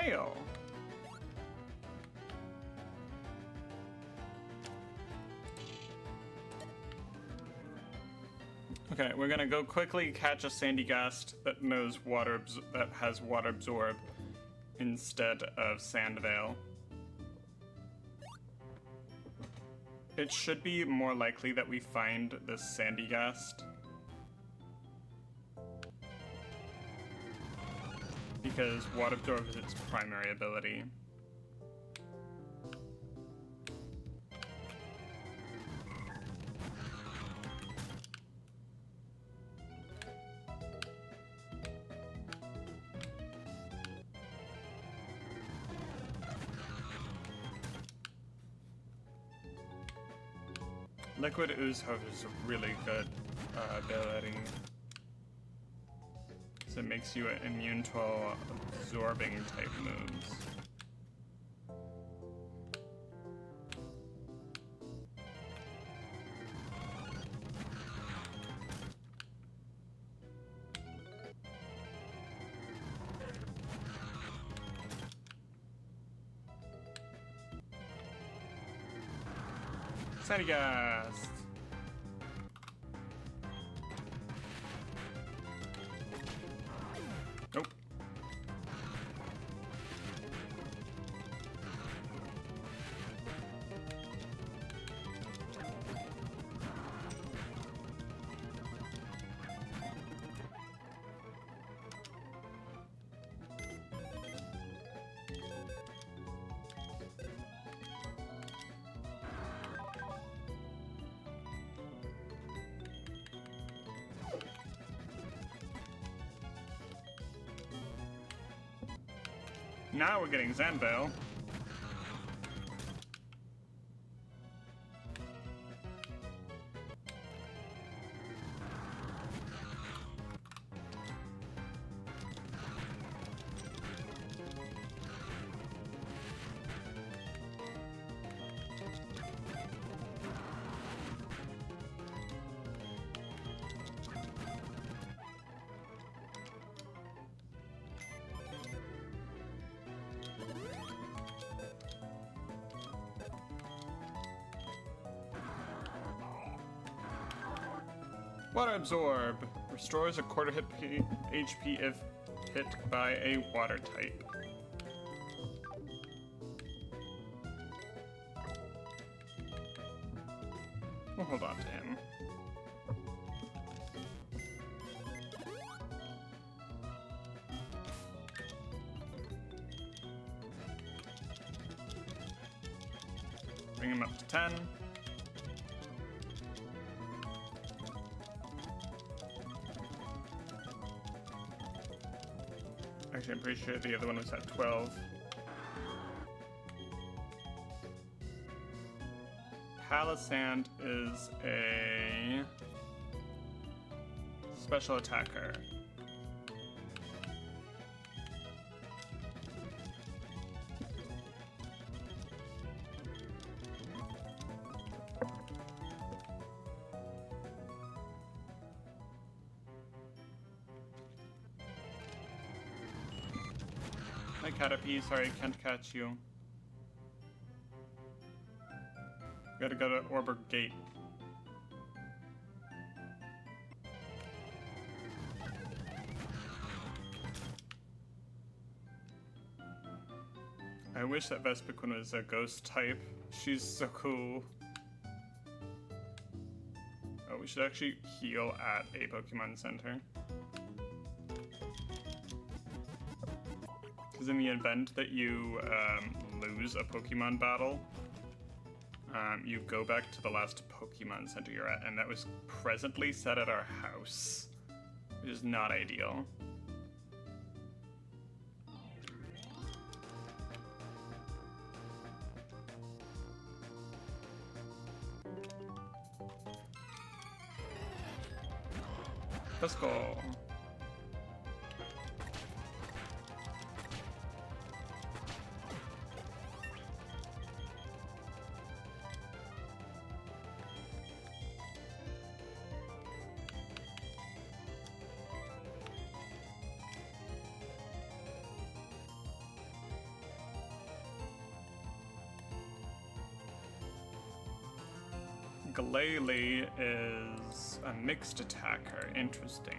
whale. Okay, we're gonna go quickly catch a sandy ghast that knows that has water absorb instead of sand veil. It should be more likely that we find this sandy ghast, because water absorb is its primary ability. Liquid Ooze Hope is a really good ability, because it makes you immune to all absorbing type moves. Sandy ghast. Nope. Now we're getting Zanvale. Water Absorb. Restores a quarter HP if hit by a water type. We'll hold on to him. Bring him up to 10. Actually, I'm pretty sure the other one was at 12. Palisand is a special attacker. Hi, Caterpie. Sorry, I can't catch you. Gotta go to Orbor Gate. I wish that Vespiquen was a ghost type. She's so cool. Oh, we should actually heal at a Pokemon Center. Because in the event that you lose a Pokemon battle, you go back to the last Pokemon Center you're at, and that was presently set at our house, which is not ideal. Let's go. Glalie is a mixed attacker. Interesting.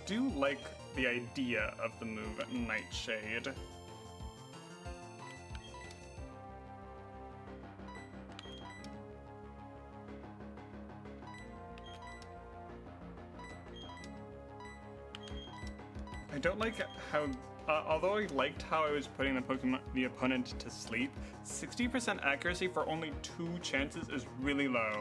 Do like the idea of the move Nightshade. I don't like how, although I liked how I was putting the opponent to sleep, 60% accuracy for only 2 chances is really low.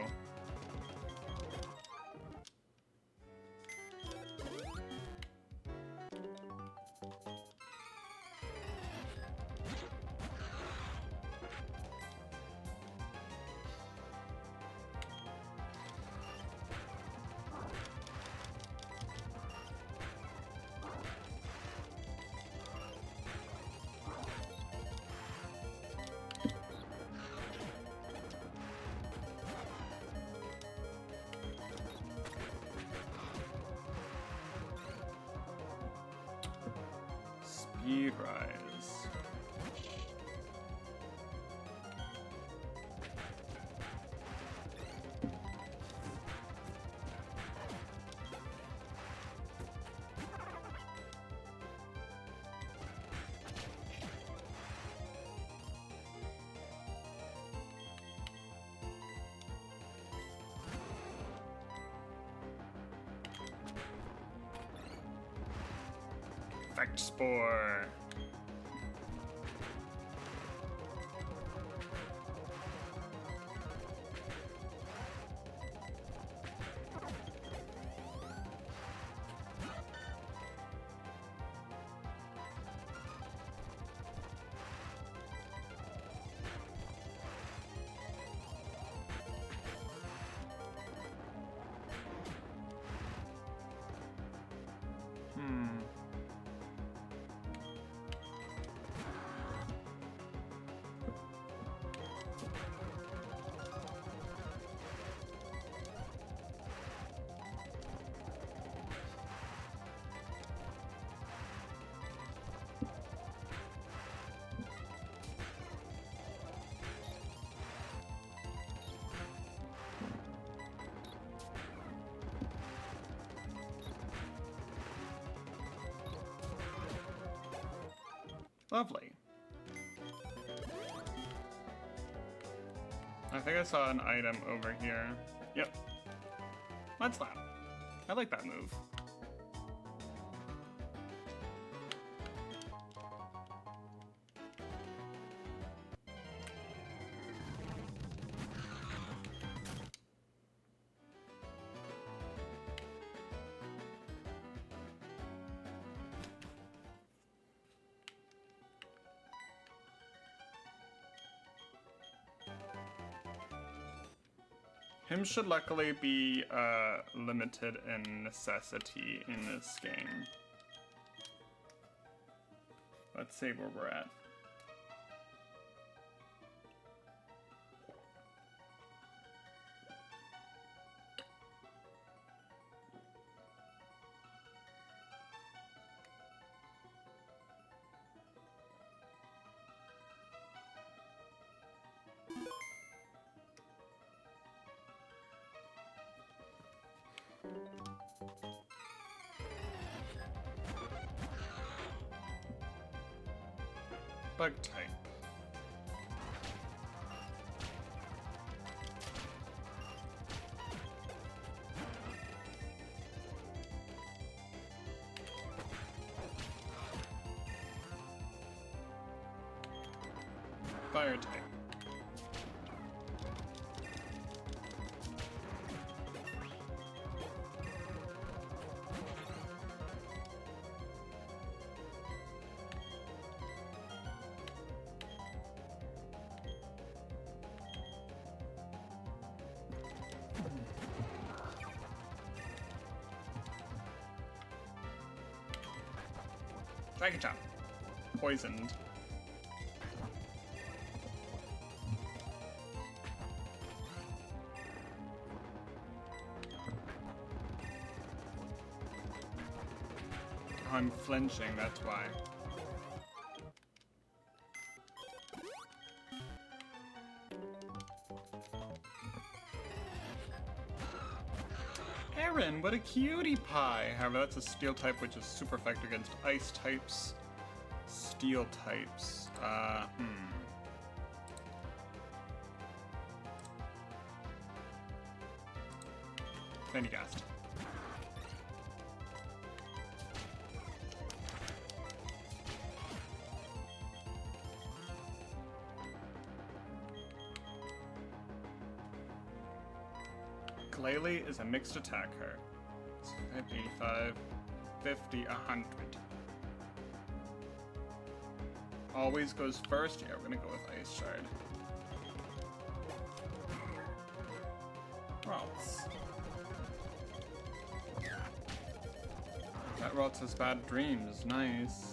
Speed Rise. Infect Spore. Lovely. I think I saw an item over here. Yep. Mud Slap. I like that move. Him should luckily be limited in necessity in this game. Let's see where we're at. Bug type. Fire type. Dragon Chop. Poisoned. I'm flinching, that's why. Aaron, what a cutie pie! However, that's a steel type, which is super effective against ice types. Steel types. Fantigast. Glalie is a mixed attacker. 85, 50, 100. Always goes first. Yeah, we're gonna go with Ice Shard. Ralts. That Ralts has bad dreams. Nice.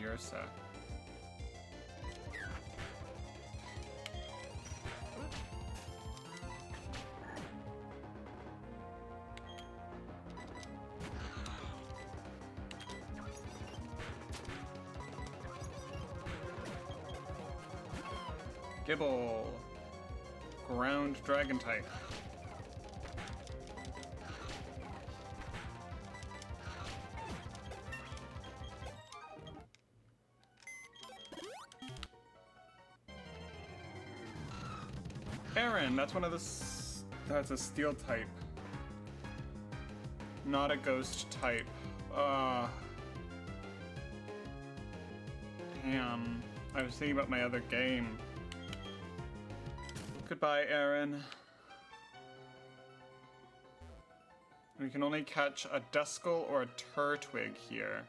Ursa. Gibble. Ground dragon type. Aaron, that's one of the... That's a steel type. Not a ghost type. Damn. I was thinking about my other game. Goodbye, Aaron. We can only catch a Duskull or a Turtwig here.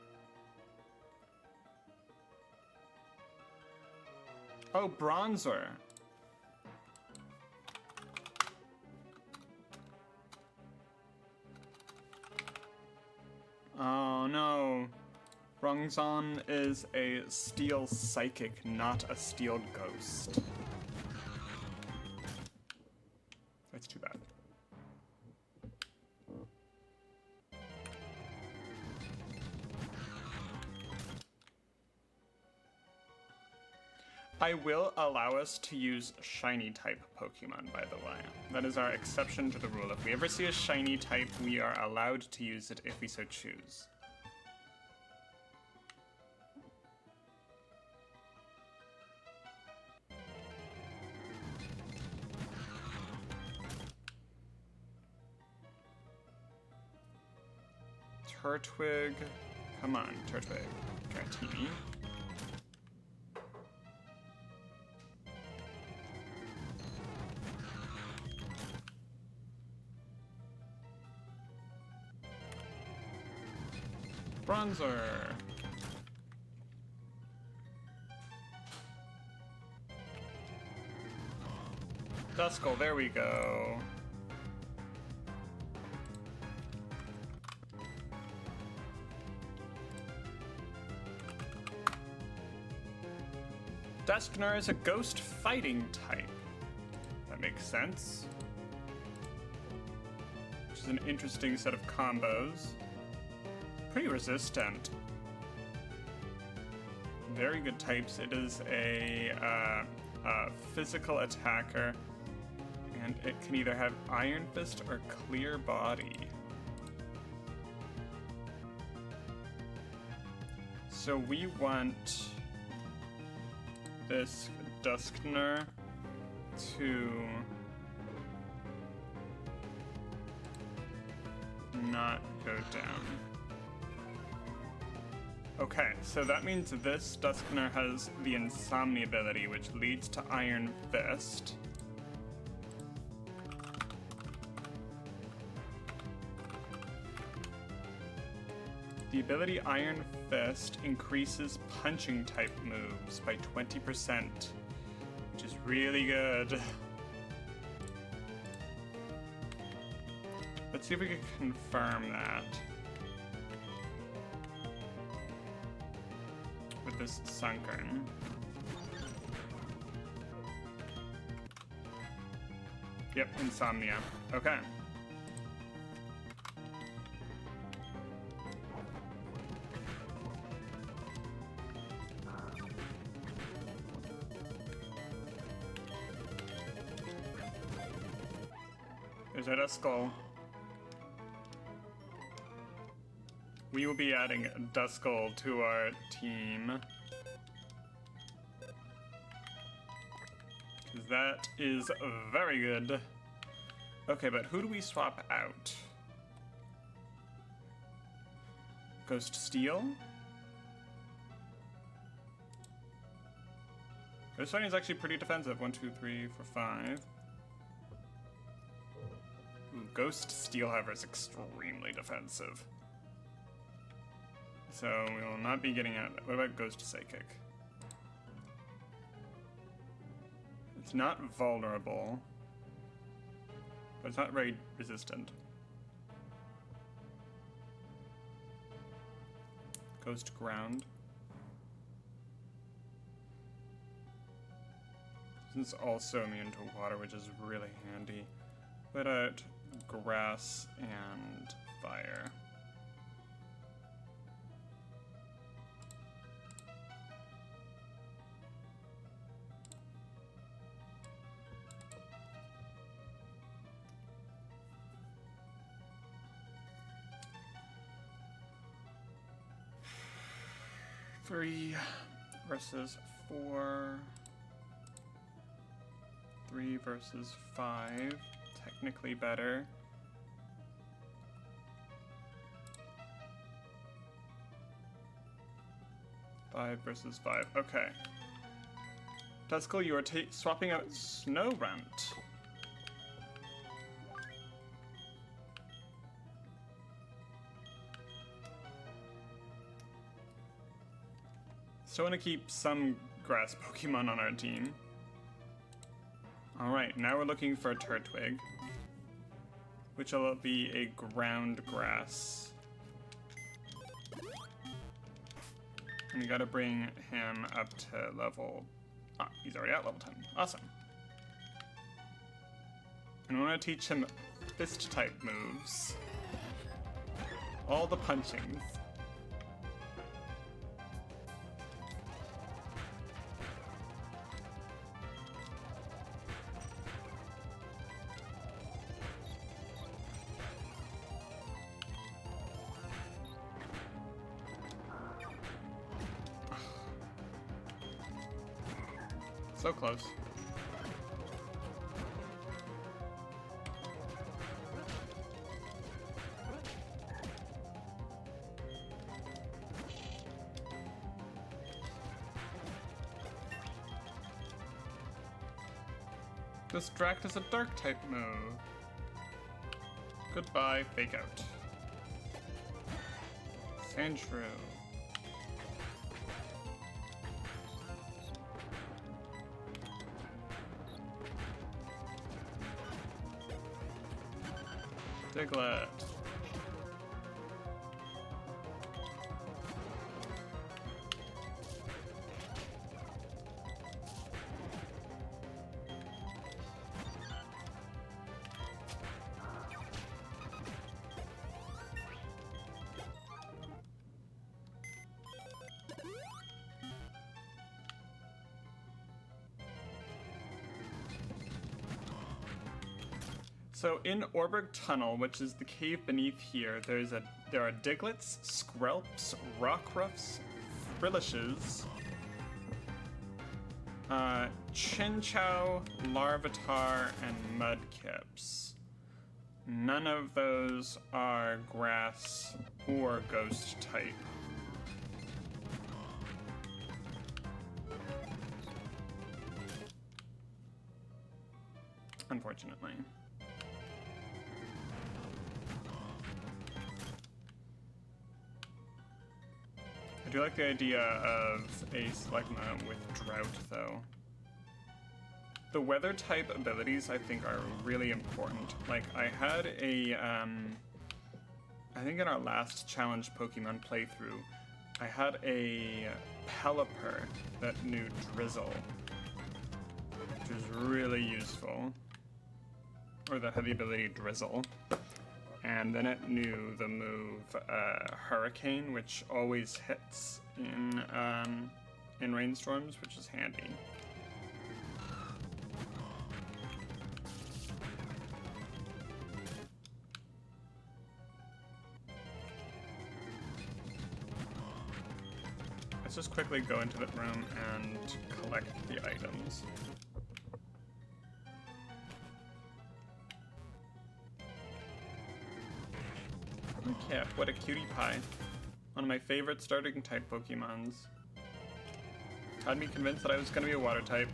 Oh, Bronzer. Oh no. Bronzon is a steel psychic, not a steel ghost. That's too bad. I will allow us to use shiny type Pokemon, by the way. That is our exception to the rule. If we ever see a shiny type, we are allowed to use it if we so choose. Turtwig. Come on, Turtwig. Dratini. Bronzer. Duskull, there we go. Duskner is a ghost fighting type. That makes sense. Which is an interesting set of combos. Pretty resistant. Very good types. It is a physical attacker, and it can either have Iron Fist or Clear Body. So we want this Duskner to not go down. Okay, so that means this Duskner has the Insomnia ability, which leads to Iron Fist. The ability Iron Fist increases punching type moves by 20%, which is really good. Let's see if we can confirm that with this Sunkern. Yep, Insomnia. Okay. There's a Duskull. We will be adding Duskull to our team. That is very good. Okay, but who do we swap out? Ghost Steel? Ghost Fighting is actually pretty defensive. 1, 2, 3, 4, 5. Ooh, Ghost Steel, however, is extremely defensive. So we will not be getting out. What about Ghost Psychic? It's not vulnerable, but it's not very resistant. Ghost Ground. This is also immune to water, which is really handy. What about Grass and Fire? Three versus 4. 3 versus 5. Technically better. Five versus 5. Okay. Duskull, you are swapping out Snowrunt. Still want to keep some grass Pokemon on our team. Alright, now we're looking for a Turtwig, which will be a ground grass. And we gotta bring him up to level... Ah, he's already at level 10. Awesome. And we want to teach him fist-type moves. All the punchings. So close. Distract is a dark type move. Goodbye, fake out. Sandshrew. Diglett. So in Orberg Tunnel, which is the cave beneath here, there are Diglets, Skrelps, Rockruffs, Frillishes, Chinchou, Larvitar, and Mudkips. None of those are grass or ghost type. Unfortunately. I do like the idea of a Slugma with Drought, though. The weather type abilities, I think, are really important. Like, I had a, I think in our last challenge Pokemon playthrough, I had a Pelipper that knew Drizzle, which was really useful. Or that had the ability Drizzle. And then it knew the move Hurricane, which always hits in rainstorms, which is handy. Let's just quickly go into the room and collect the items. Yeah, what a cutie pie. One of my favorite starting type Pokemons. Had me convinced that I was going to be a water type.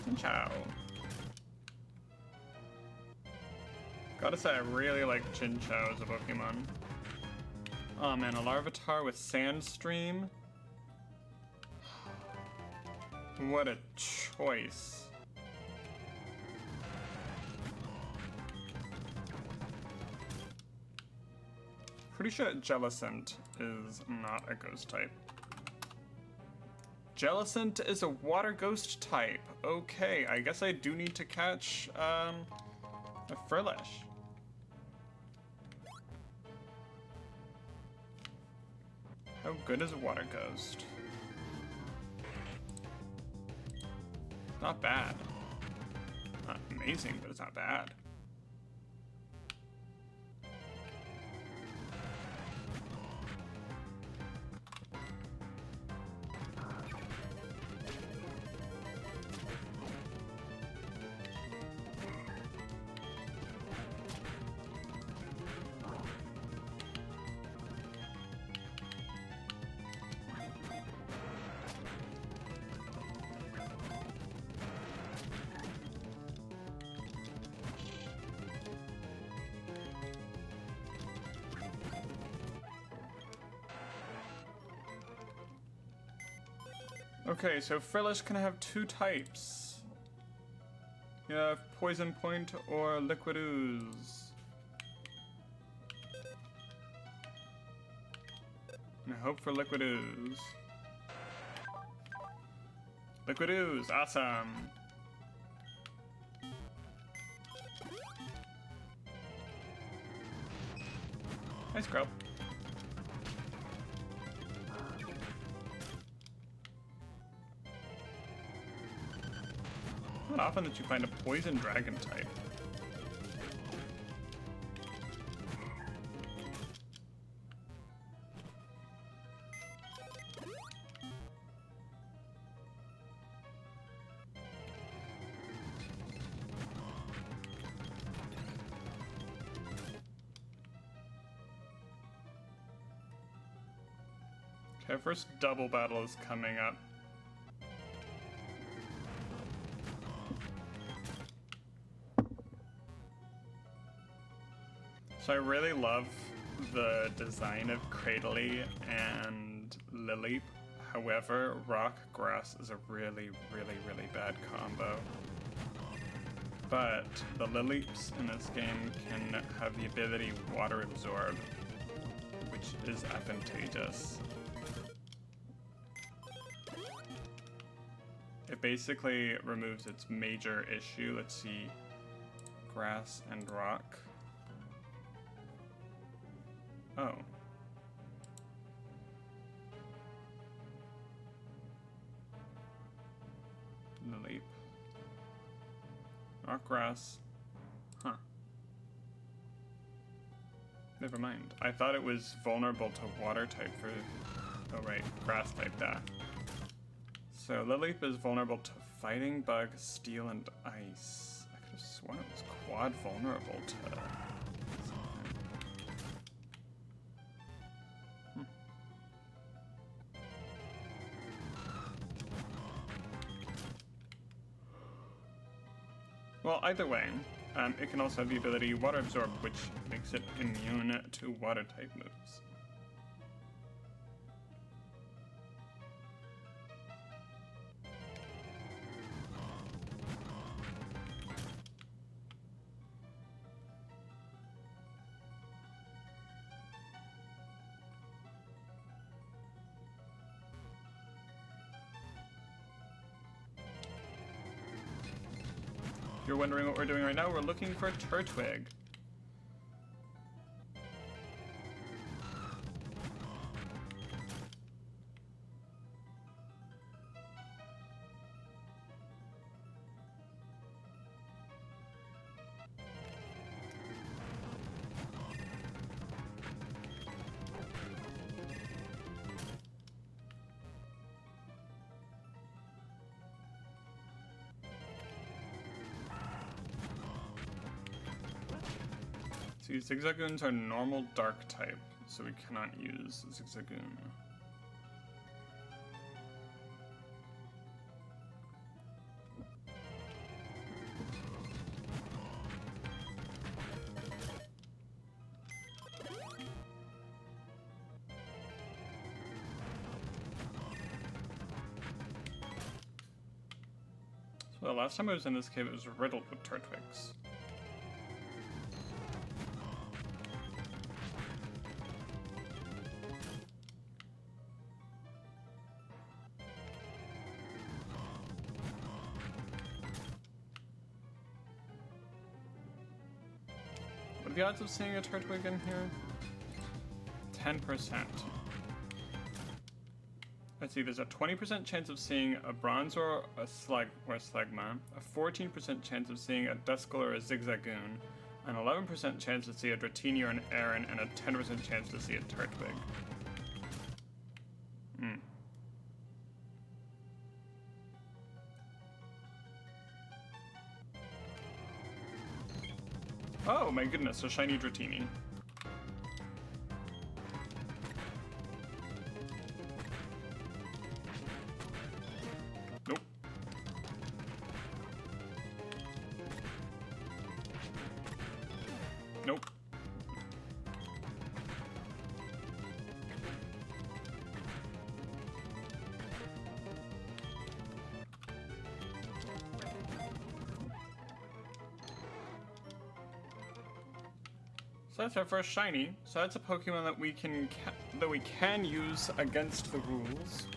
Chinchou. Gotta say, I really like Chinchou as a Pokemon. Oh man, a Larvitar with Sandstream? What a choice. Pretty sure Jellicent is not a ghost type. Jellicent is a water ghost type. Okay, I guess I do need to catch a Frillish. How good is a water ghost? Not bad. amazing, but it's not bad. Okay, so Frillish can have two types. You have Poison Point or Liquid Ooze. And I hope for Liquid Ooze. Liquid Ooze, awesome! Nice grub. Not often that you find a poison dragon type. Okay, first double battle is coming up. So I really love the design of Cradily and Lily. However, Rock Grass is a really bad combo. But the Lilies in this game can have the ability Water Absorb, which is advantageous. It basically removes its major issue. Let's see, Grass and Rock. Oh. The leap. Rock grass. Huh. Never mind. I thought it was vulnerable to water type for... Oh right, grass type that. So Lileep is vulnerable to fighting, bug, steel, and ice. I could have sworn it was quad vulnerable to... Well, either way, it can also have the ability Water Absorb, which makes it immune to water type moves. If you're wondering what we're doing right now, we're looking for Turtwig. See, Zigzagoons are normal dark type, so we cannot use Zigzagoon. So the last time I was in this cave, it was riddled with Turtwigs. What are the odds of seeing a Turtwig in here? 10%. Let's see, there's a 20% chance of seeing a Bronzor, a Slug, or a Slugma, a 14% chance of seeing a Duskull or a Zigzagoon, an 11% chance to see a Dratini or an Aron, and a 10% chance to see a Turtwig. Oh my goodness, a shiny Dratini. Nope. Nope. So that's our first shiny. So that's a Pokemon that we can use against the rules.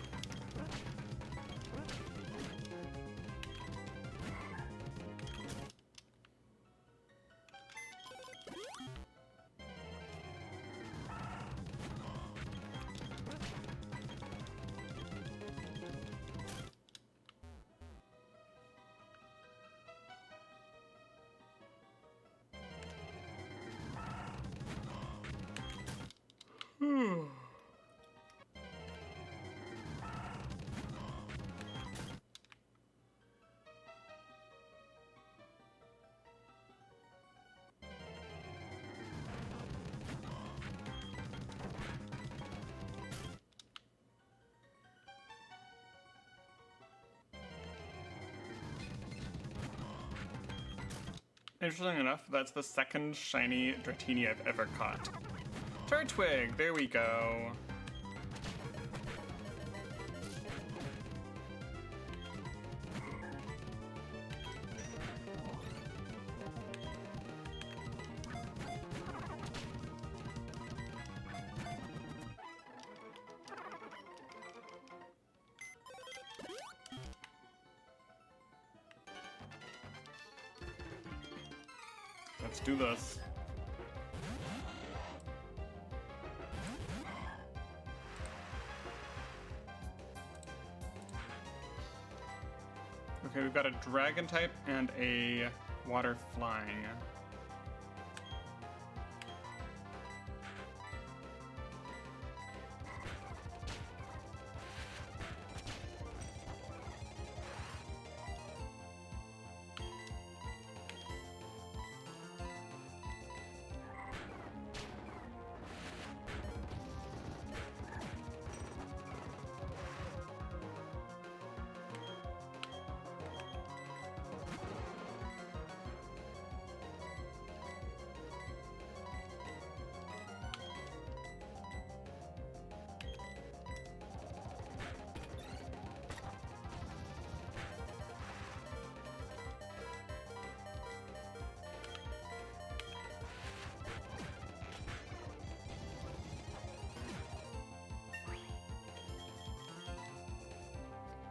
Interesting enough, that's the second shiny Dratini I've ever caught. Turtwig, there we go. Let's do this. Okay, we've got a dragon type and a water flying.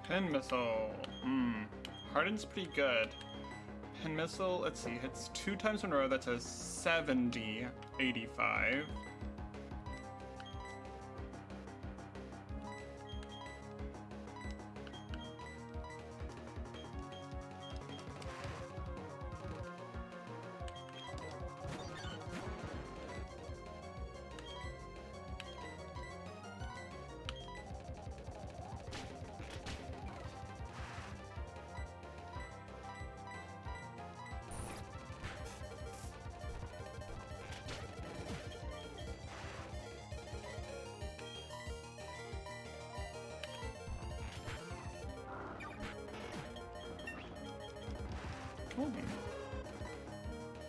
Pen Missile. Harden's pretty good. Pen Missile, let's see, hits 2 times in a row. That's a 70, 85.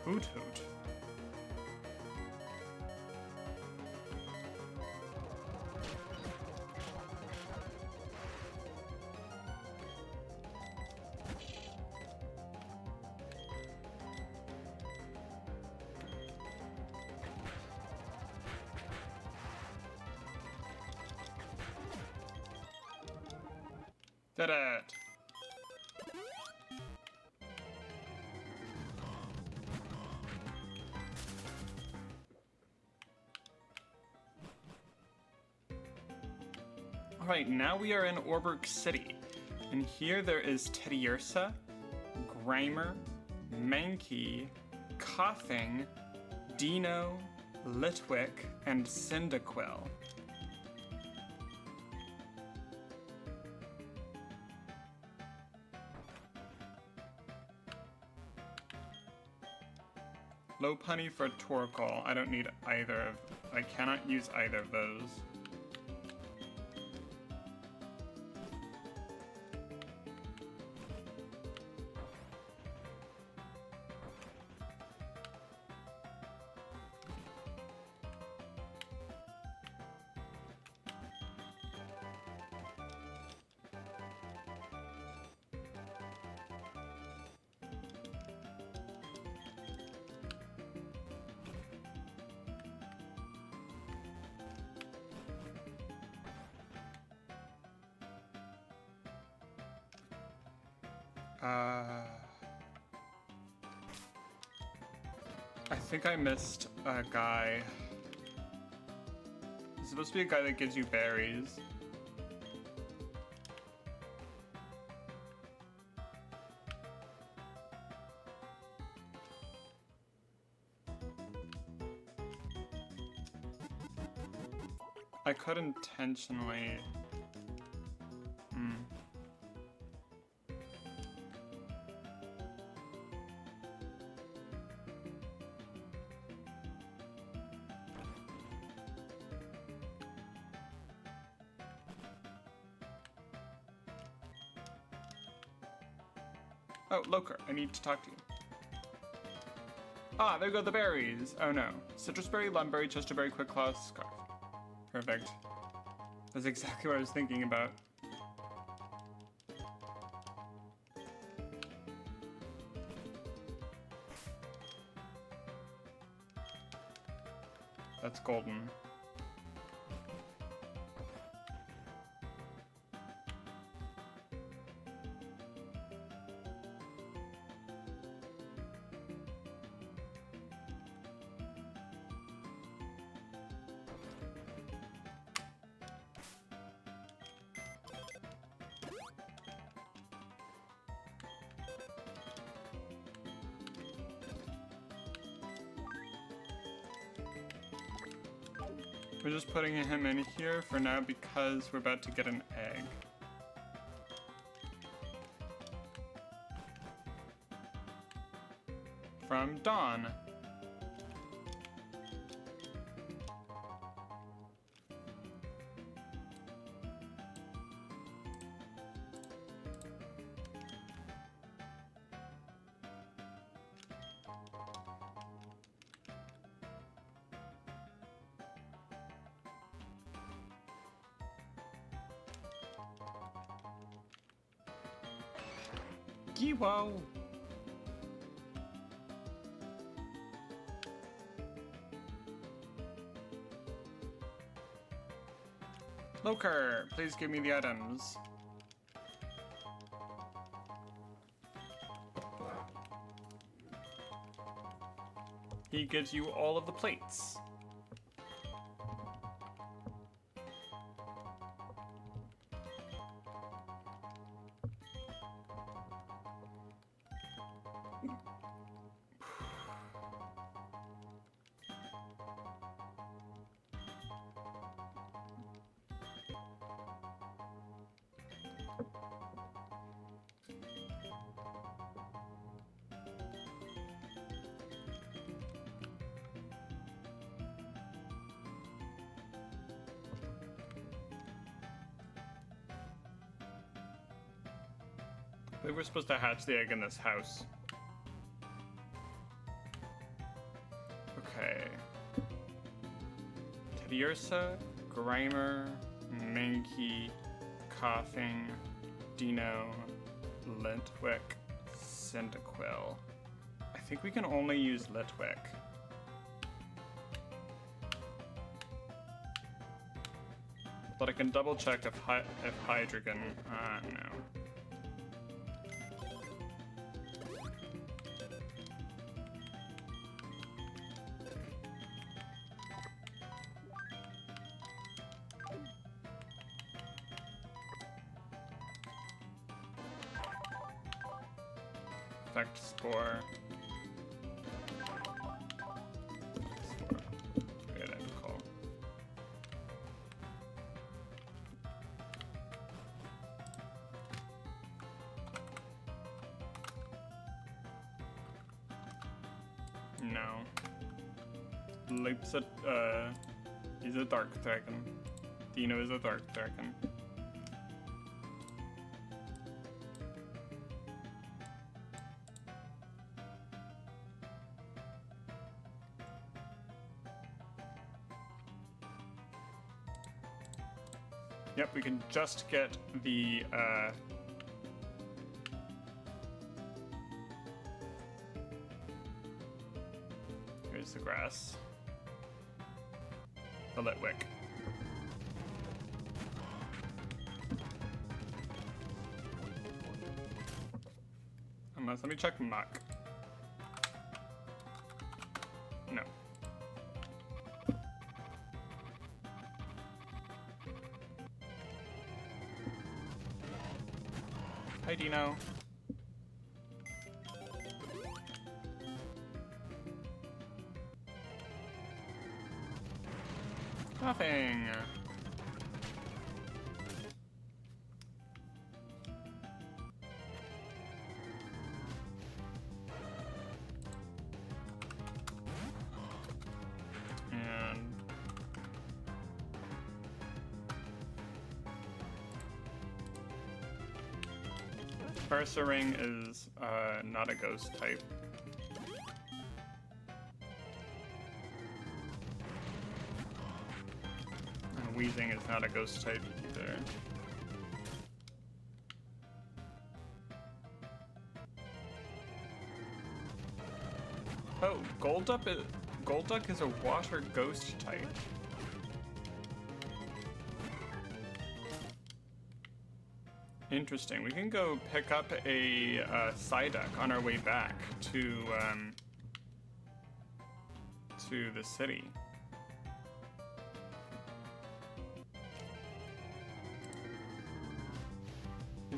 Hoot hoot. Did it! Alright, now we are in Orberg City. And here there is Teddiursa, Grimer, Mankey, Coughing, Dino, Litwick, and Cyndaquil. Lopunny for Torkoal. I don't need either of... I cannot use either of those. I think I missed a guy. It's supposed to be a guy that gives you berries. I could intentionally... Oh, Loker, I need to talk to you. Ah, there go the berries. Oh no. Citrus berry, lumberry, chesterberry, quick claw, scarf. Perfect. That's exactly what I was thinking about. That's golden. We're just putting him in here for now because we're about to get an egg. From Dawn. Giwo! Loker, please give me the items. He gives you all of the plates. I think we're supposed to hatch the egg in this house. Okay. Teddiursa, Grimer, Mankey, Coughing, Dino, Litwick, Cyndaquil. I think we can only use Litwick. But I can double check if Hydra can... no. infect spore. Identical. No. Leap's he's a dark dragon. Dino is a dark dragon. Yep, we can just get the, here's the grass. The Litwick. Unless, let me check muck. No. Hi, Dino. Nothing. And Ring is not a ghost type. And Wheezing is not a ghost type either. Oh, Golduck is a water ghost type. Interesting. We can go pick up a Psyduck on our way back to the city.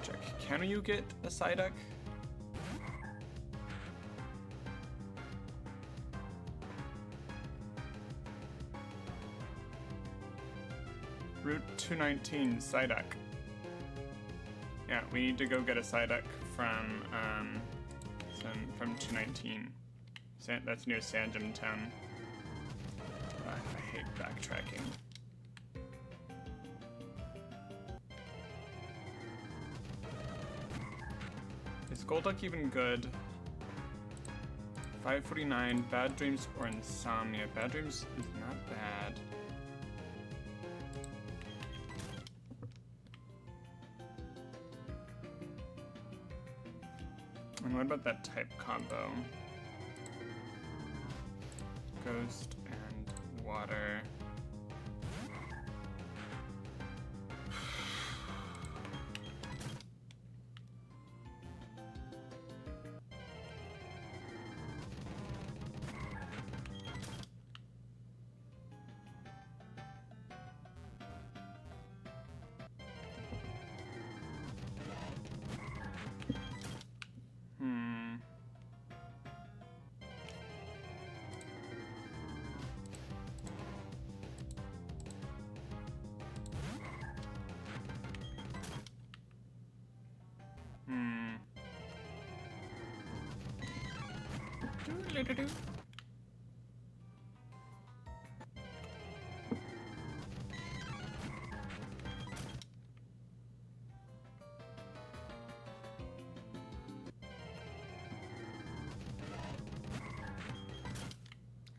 Check. Can you get a Psyduck? Route 219 Psyduck. Yeah, we need to go get a Psyduck from 219. That's near Sandgem Town. I hate backtracking. Is Golduck even good? 549, Bad Dreams or Insomnia. Bad Dreams is not bad. And what about that type combo? Ghost and water.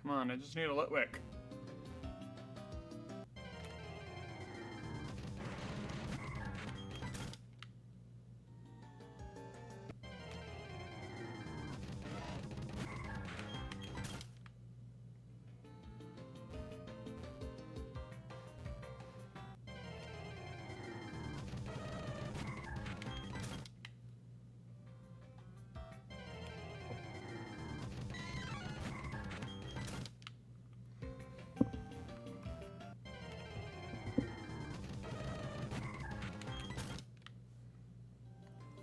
Come on, I just need a Litwick.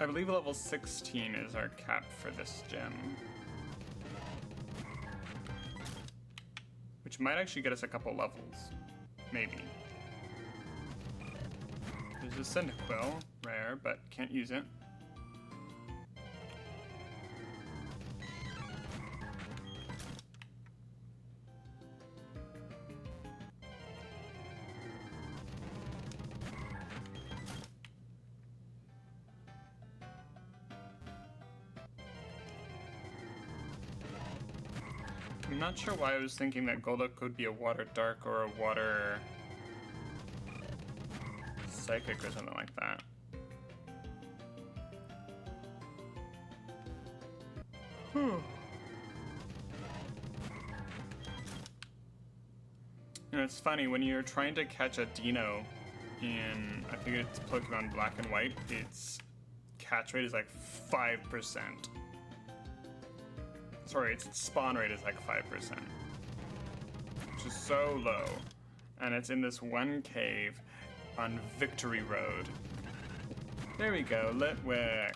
I believe level 16 is our cap for this gym. Which might actually get us a couple levels. Maybe. There's a Centiquil, rare, but can't use it. I'm not sure why I was thinking that Golduck would be a water dark or a water psychic or something like that. You know, it's funny, when you're trying to catch a Dino in, I think it's Pokemon Black and White, its catch rate is like 5%. Sorry, its spawn rate is like 5%, which is so low. And it's in this one cave on Victory Road. There we go, Litwick.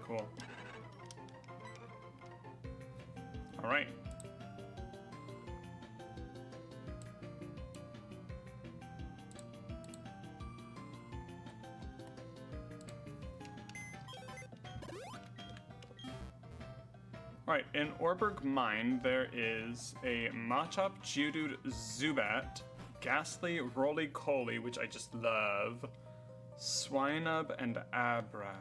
Cool. All right. All right, in Orberg Mine, there is a Machop, Geodude, Zubat, Ghastly, Roly-Coly, which I just love, Swinub, and Abra.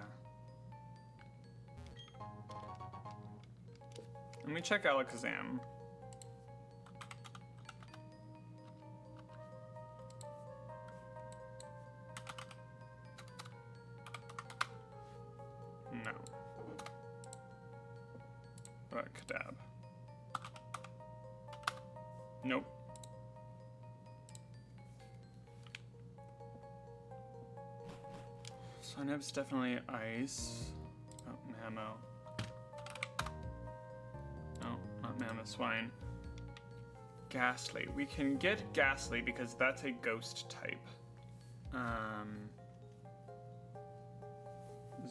Let me check Alakazam. No. What about Kadab? Nope. Swinub's definitely ice. Oh, Mammo. Mammoth Swine. Ghastly. We can get Ghastly because that's a ghost type.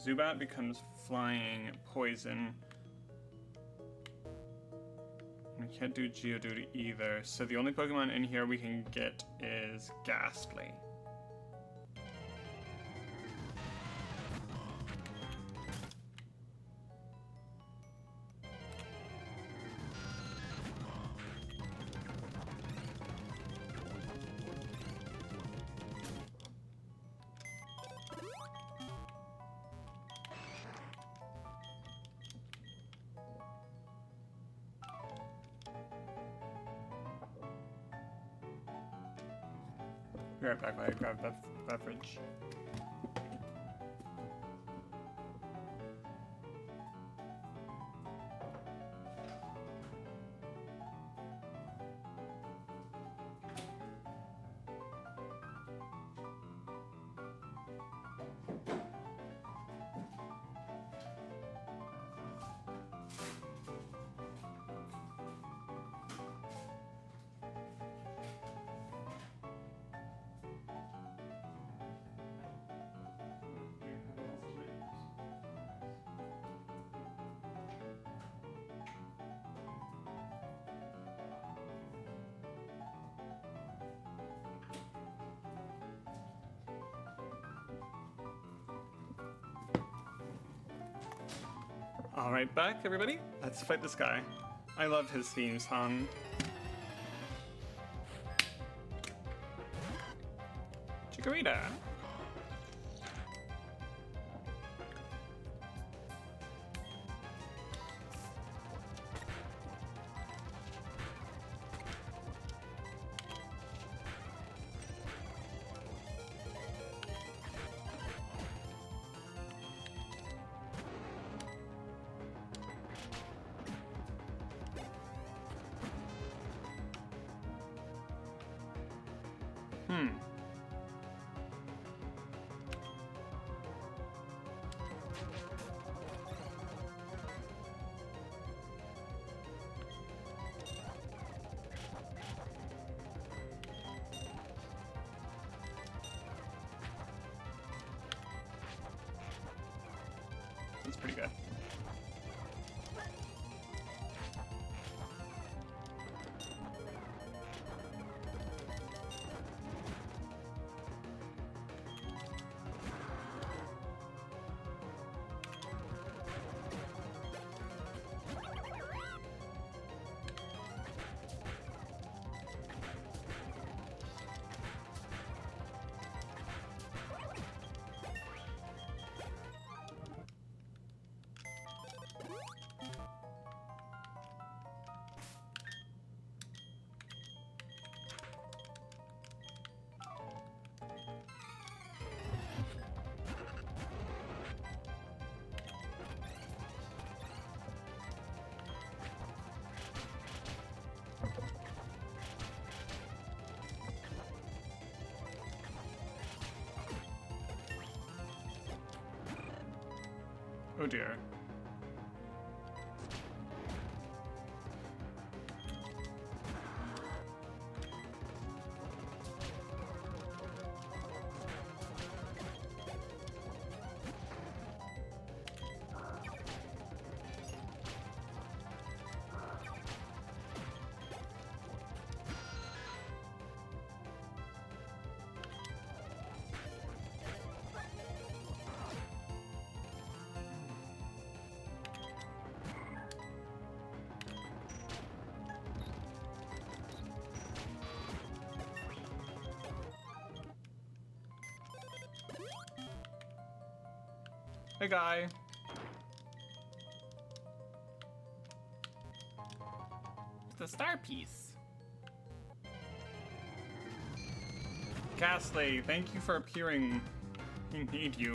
Zubat becomes flying poison. We can't do Geodude either, so the only Pokemon in here we can get is Ghastly. Be right back while I grab a beverage. Alright, back everybody. Let's fight this guy. I love his theme song. Chikorita. That's pretty good. Oh dear. Hey, guy. The star piece. Ghastly, thank you for appearing. We need you.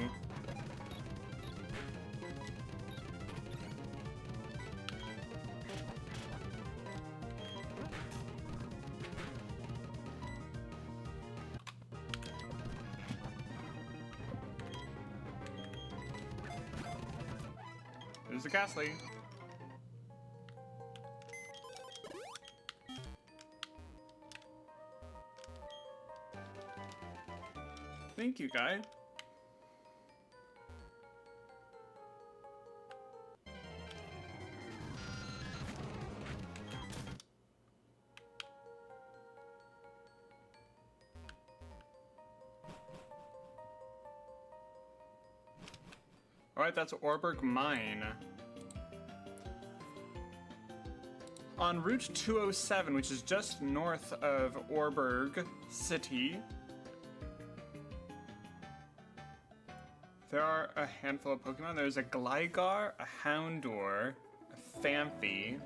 There's a Ghastly. Thank you, guy. Alright, that's Orberg Mine. On Route 207, which is just north of Orberg City, there are a handful of Pokemon. There's a Gligar, a Houndour, a Phanpy,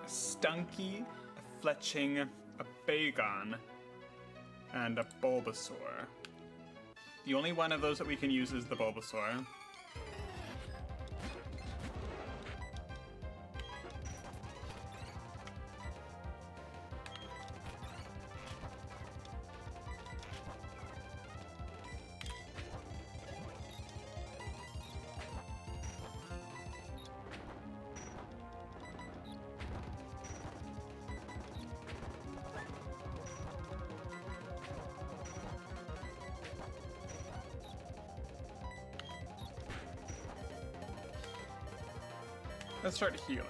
a Stunky, a Fletching, a Bagon, and a Bulbasaur. The only one of those that we can use is the Bulbasaur. Let's start healing.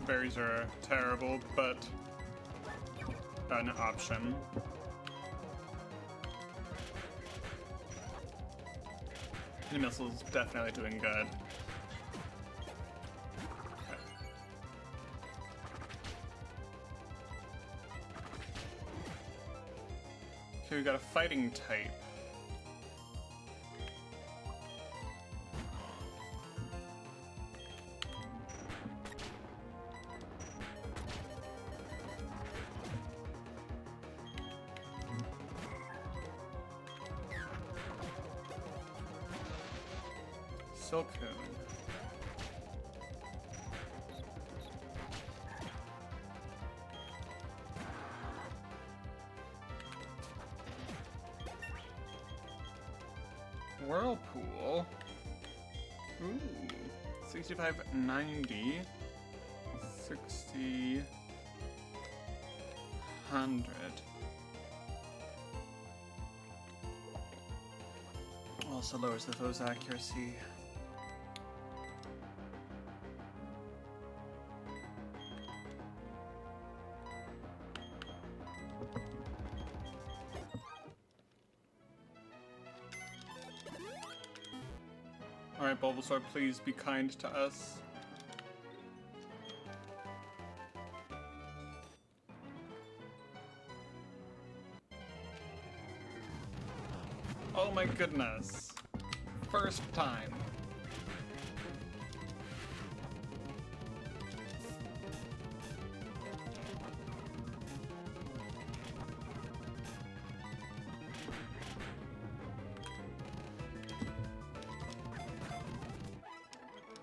Berries are terrible, but an option. The missile's definitely doing good. Okay, we got a fighting type. Silcoon. Whirlpool. Ooh. 6590. 60. 100. Also lowers the foe's accuracy. Alright, Bulbasaur, please be kind to us. Oh my goodness. First time.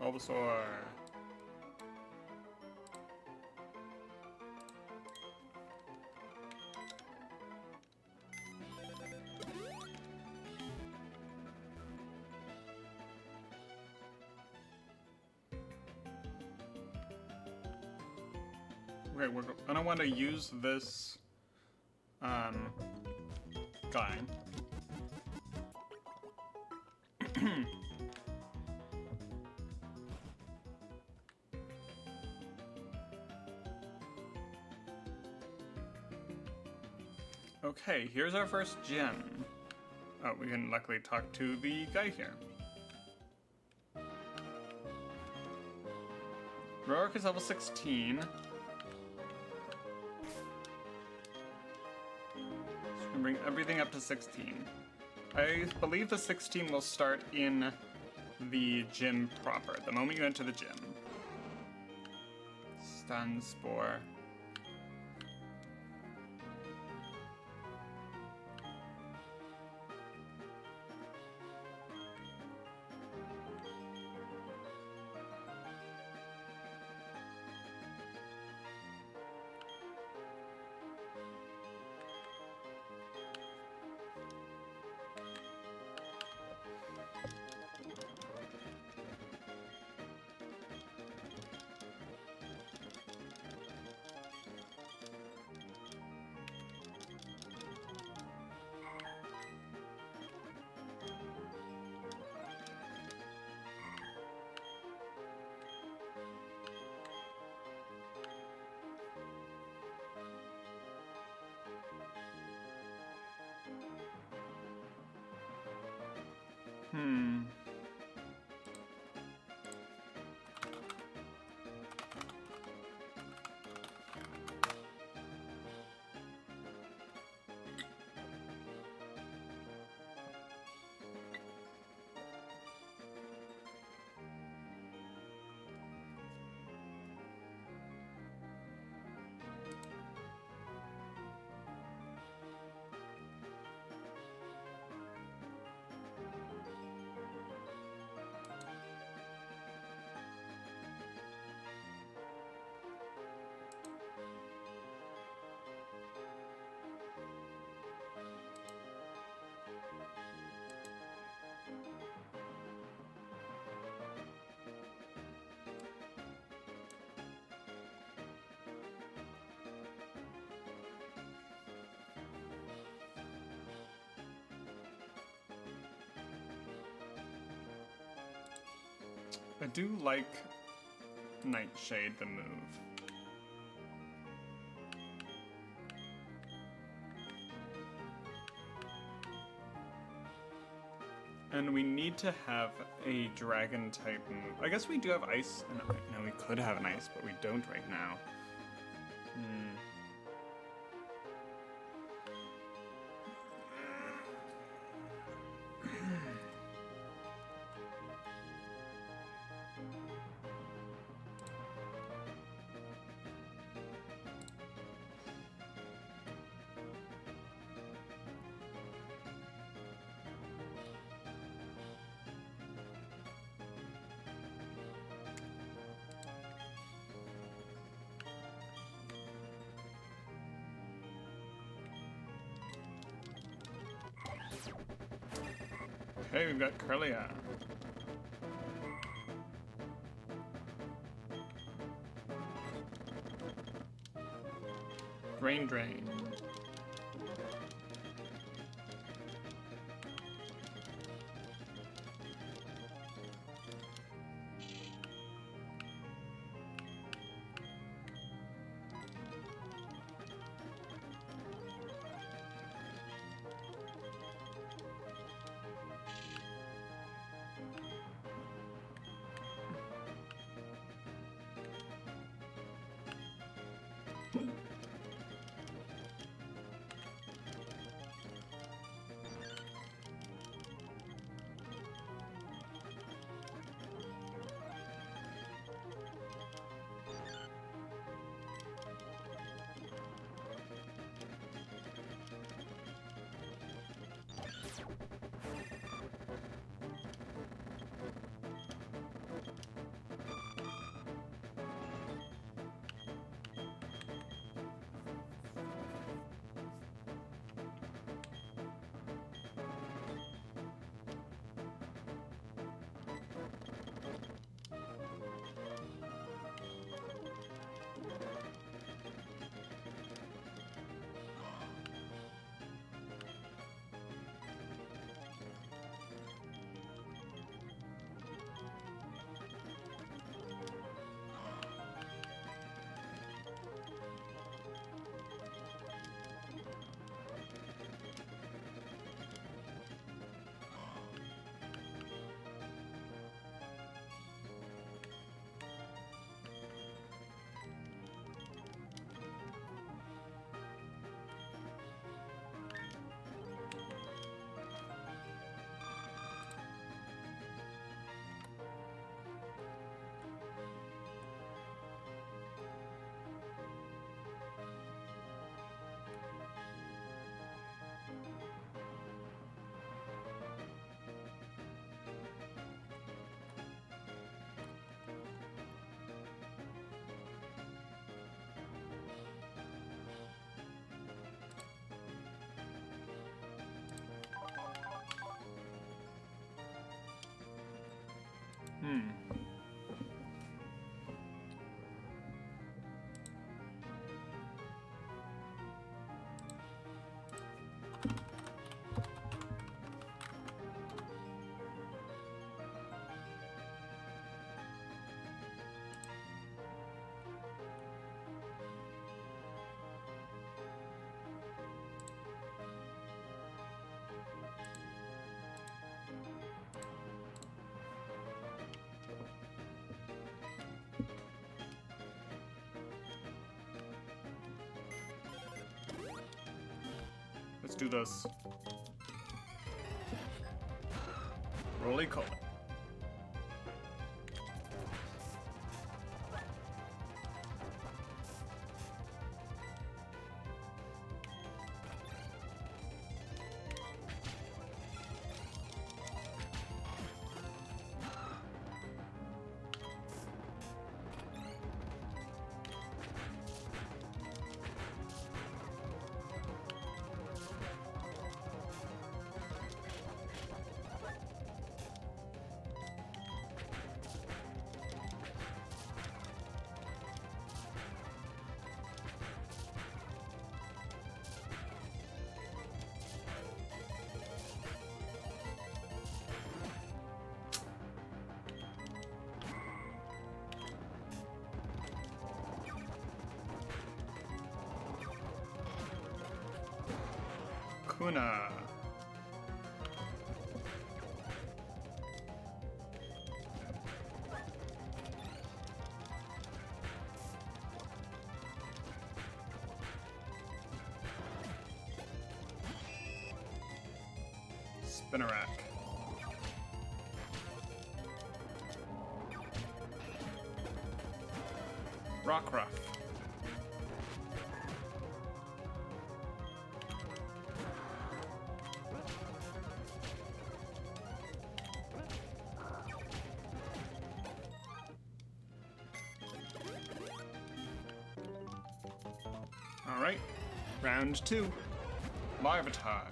Bulbasaur. Okay, we're gonna want to use this guy. Okay, here's our first gym. Oh, we can luckily talk to the guy here. Roark is level 16. So we can bring everything up to 16. I believe the 16 will start in the gym proper, the moment you enter the gym. Stun Spore. I do like Nightshade, the move. And we need to have a dragon type move. I guess we do have ice. No, we could have an ice, but we don't right now. Okay, we've got Curlia. Brain Drain. Let's do this. Roly Cola. Kuna. Spinnerack. Rockruff. Alright, round 2. Larvitar.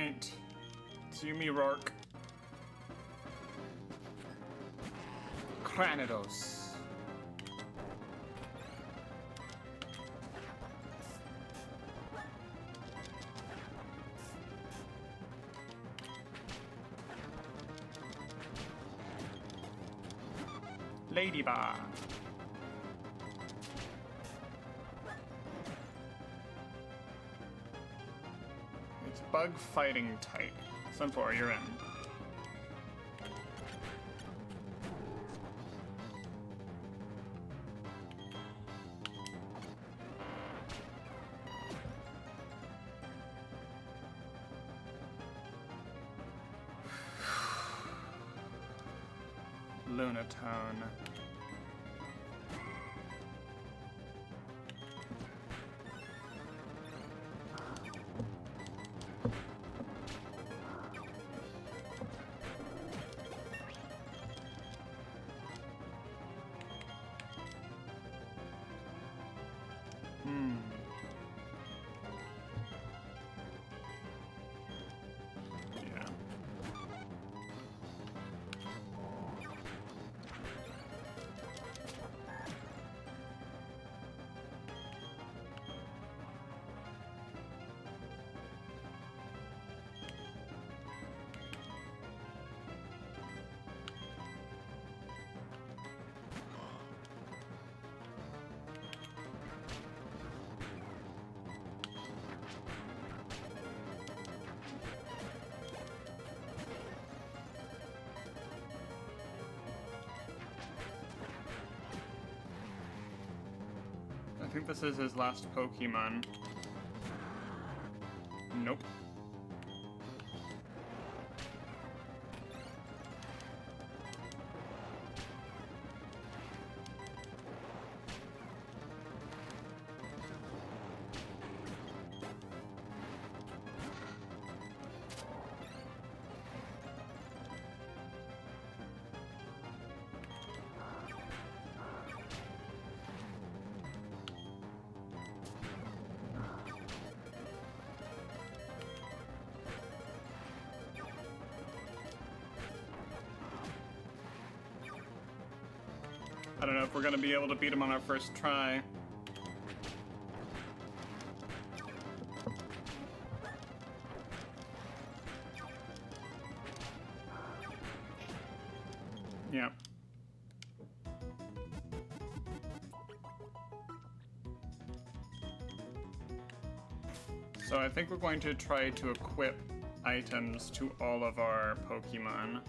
point. It's Yumi Rourke. Cranidos. Ladybug. It's bug fighting type. Sunflower, you're in. Lunatone. Yeah. I think this is his last Pokemon. Nope. I don't know if we're gonna be able to beat him on our first try. Yeah. So I think we're going to try to equip items to all of our Pokemon.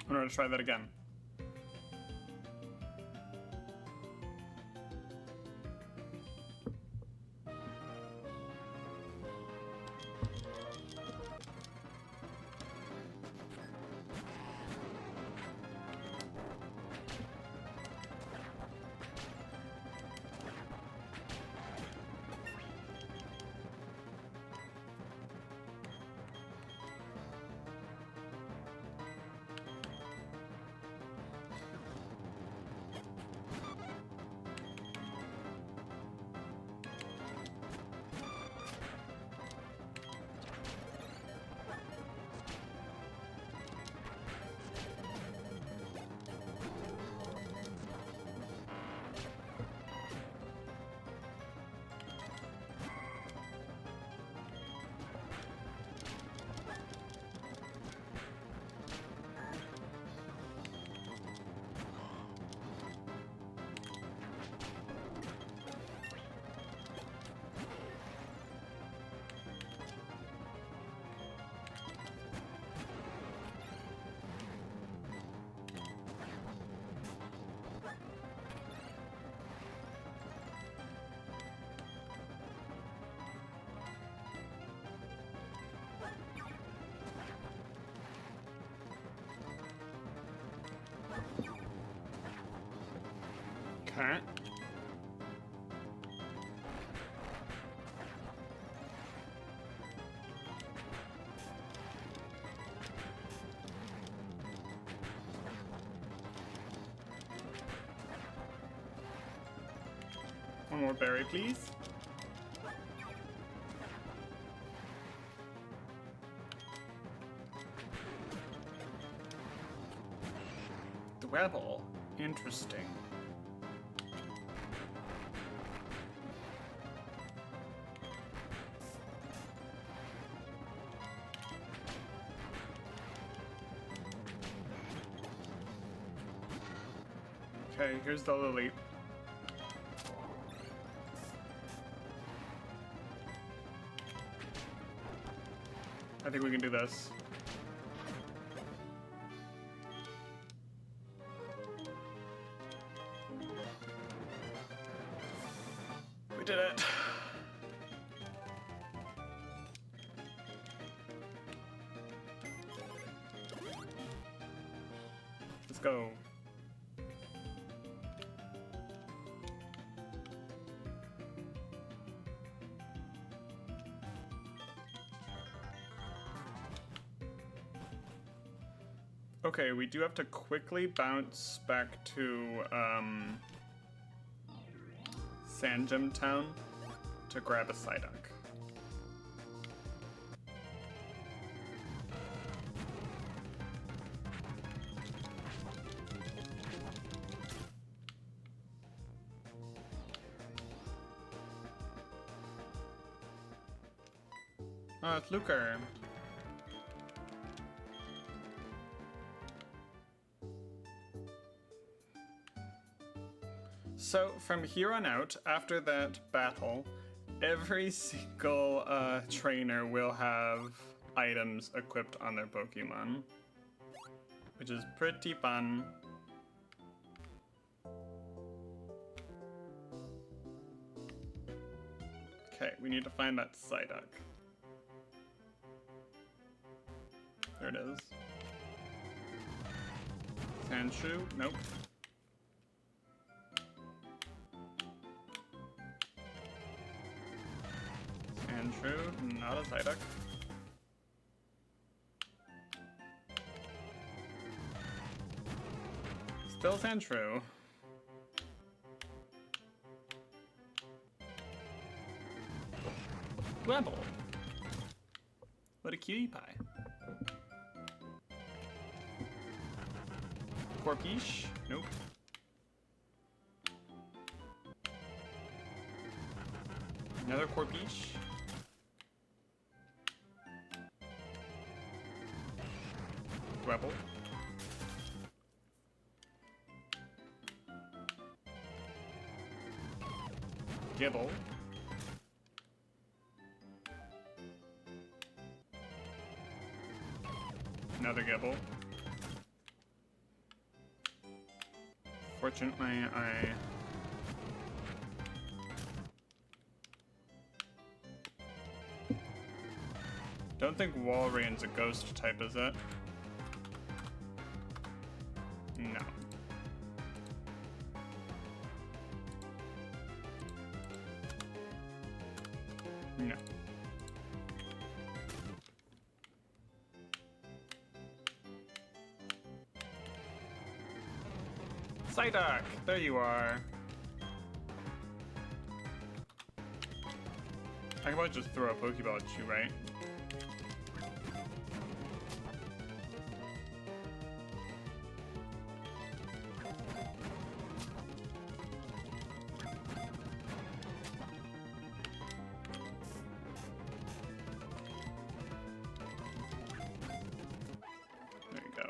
I'm going to try that again. Okay. One more berry, please. Dwebble. Interesting. Okay, here's the lily. I think we can do this. We did it. Let's go. Okay, we do have to quickly bounce back to Sandgem Town to grab a Psyduck. Oh, it's Luker. So, from here on out, after that battle, every single trainer will have items equipped on their Pokemon, which is pretty fun. Okay, we need to find that Psyduck. There it is. Sandshrew? Nope. Sandshrew, not a Psyduck. Still Sandshrew. Dwebble. What a cutie pie. Corpiche? Nope. Another Corpiche? Dwebble. Gibble. Another Gibble. Fortunately, I don't think Walreign's a ghost type, is it? No. No. Psyduck! There you are. I can probably just throw a Pokeball at you, right? There you go.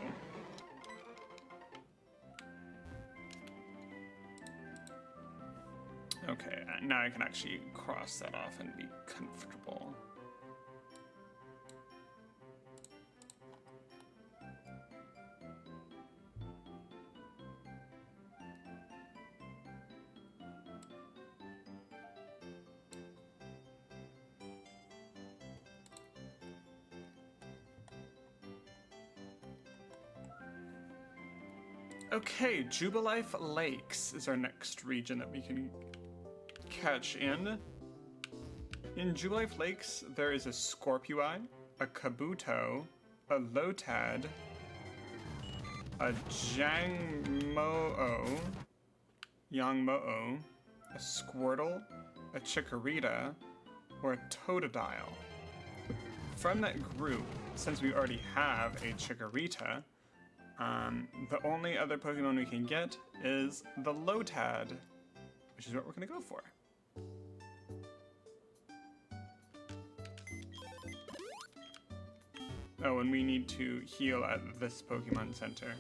Okay, now I can actually cross that off and be comfortable. Okay, Jubilife Lakes is our next region that we can catch in. In Jubilife Lakes, there is a Scorpui, a Kabuto, a Lotad, a Yangmo-o, a Squirtle, a Chikorita, or a Totodile. From that group, since we already have a Chikorita, the only other Pokemon we can get is the Lotad, which is what we're gonna go for. Oh, and we need to heal at this Pokemon Center.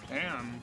Damn.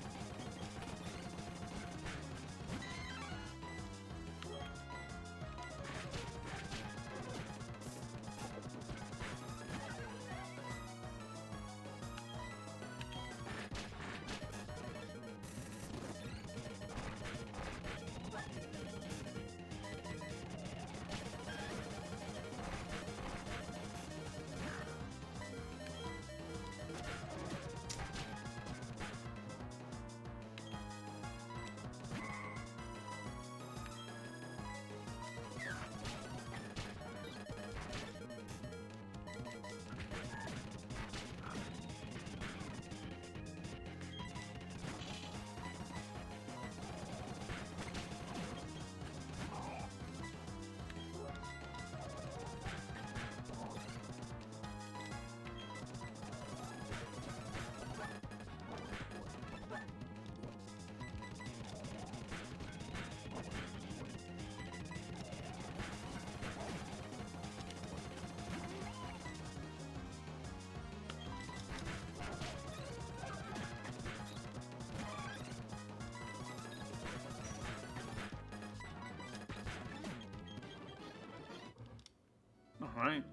All right.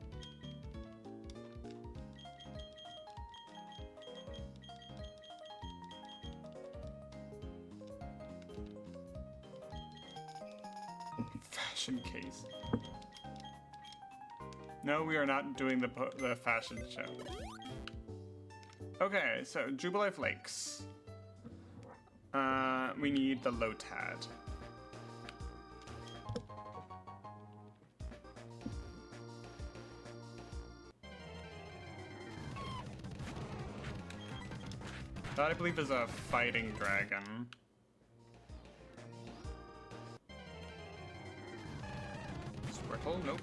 Fashion case. No, we are not doing the fashion show. Okay, so Jubilife Lakes. We need the Lotad. That, I believe, is a fighting dragon. Squirtle? Nope.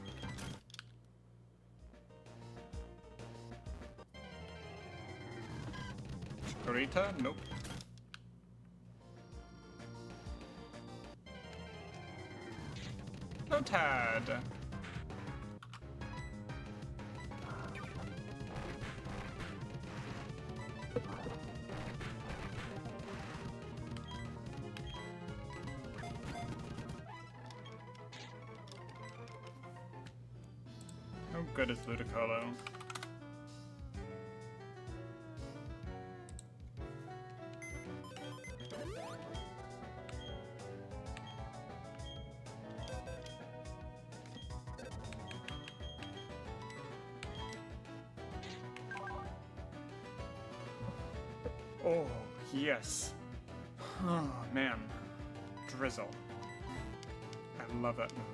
Chikorita? Nope. Lotad! How good is Ludicolo? Oh, yes. Oh, man. Drizzle. I love that move.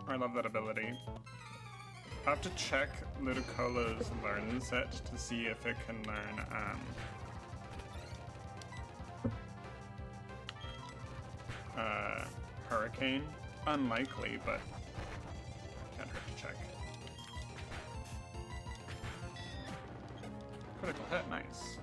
I love that ability. I have to check Ludicolo's learn set to see if it can learn, Hurricane. Unlikely, but can't hurt to check. Critical hit, nice.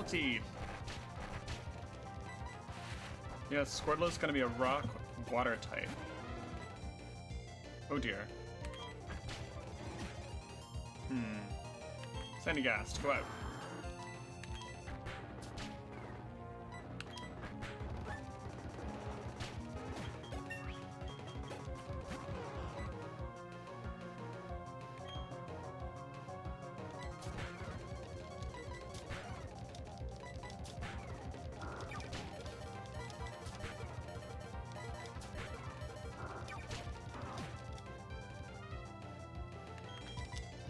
Ulti! Yes, Squirtle's gonna be a rock water type. Oh dear. Sandygast, go out.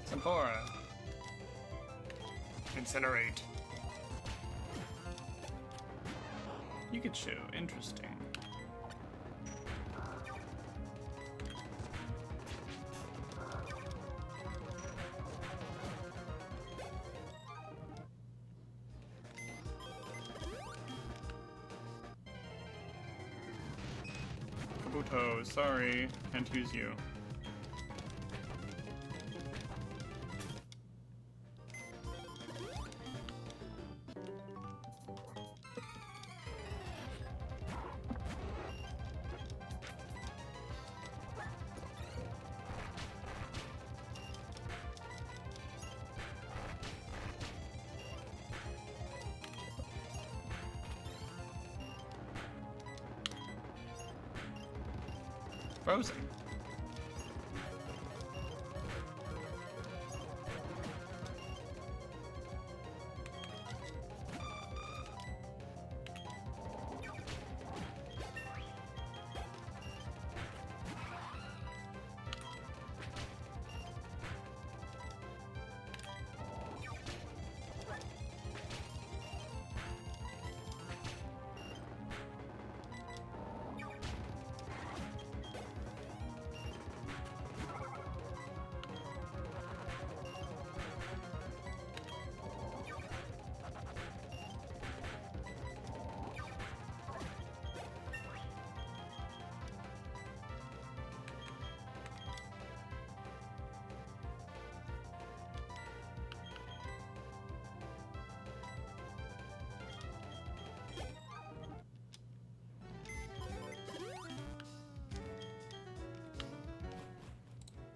Tempora. Incinerate. Pikachu, interesting. Kabuto, sorry, can't use you. Frozen.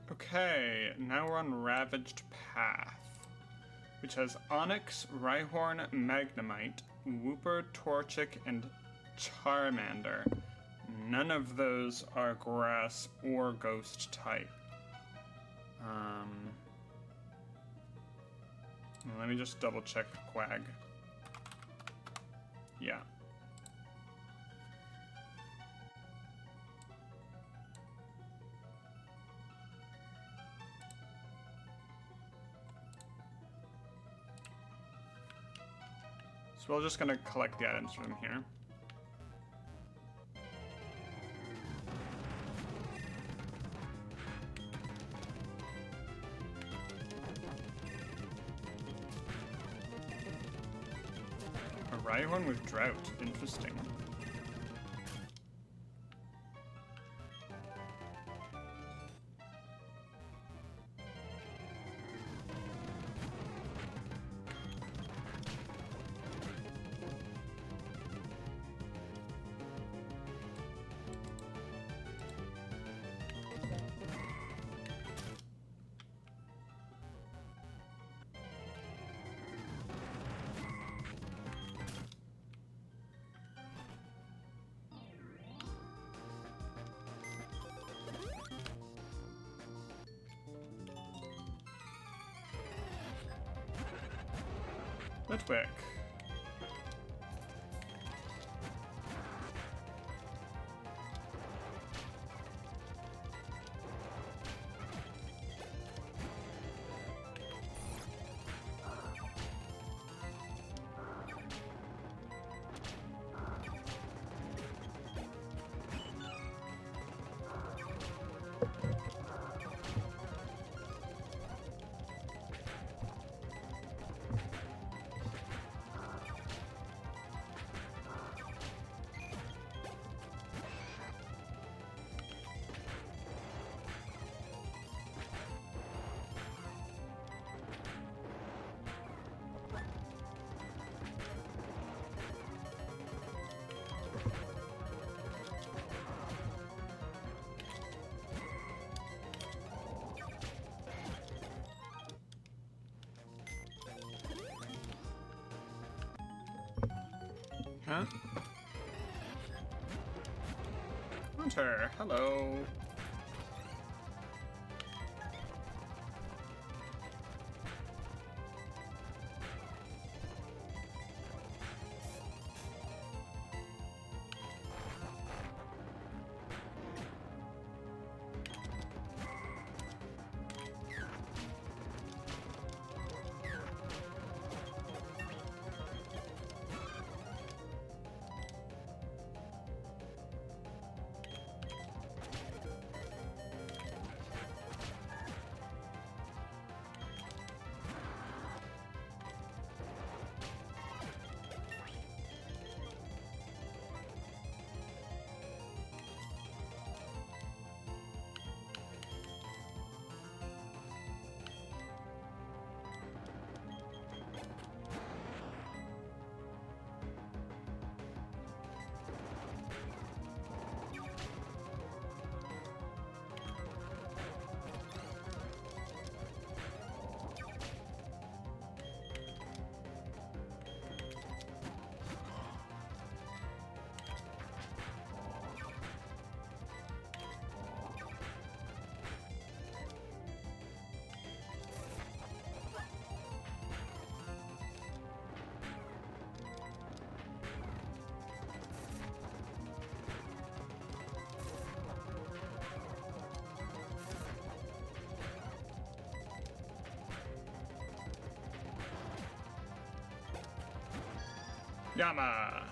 Okay, now we're on Ravaged Path, which has Onyx, Rhyhorn, Magnemite, Wooper, Torchic, and Charmander. None of those are grass or ghost type. Let me just double check Quag. Yeah. So we're just gonna collect the items from here. A Rhyhorn with Drought, interesting. Litwick. Huh? Hunter, hello. Yama!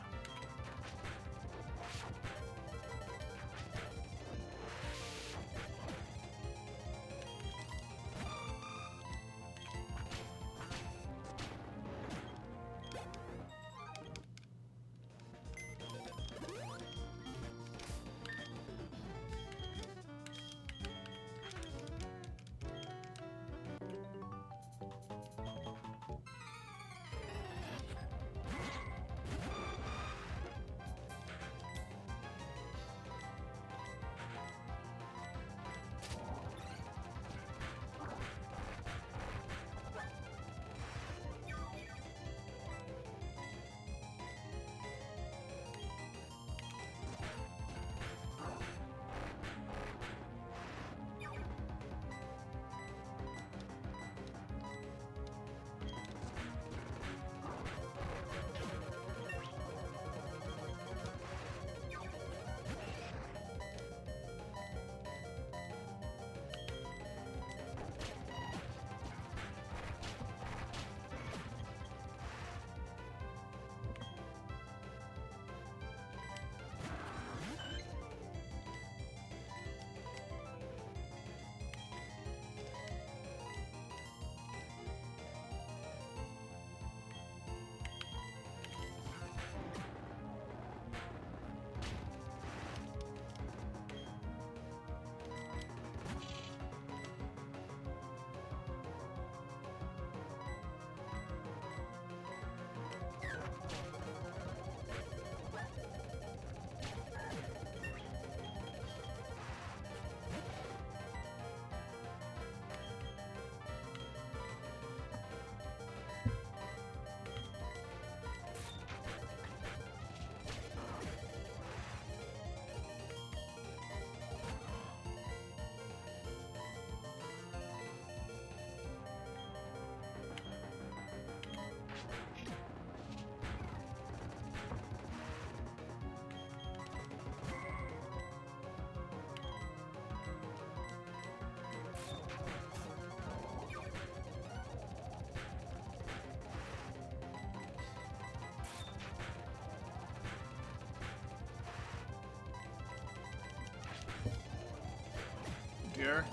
Dear.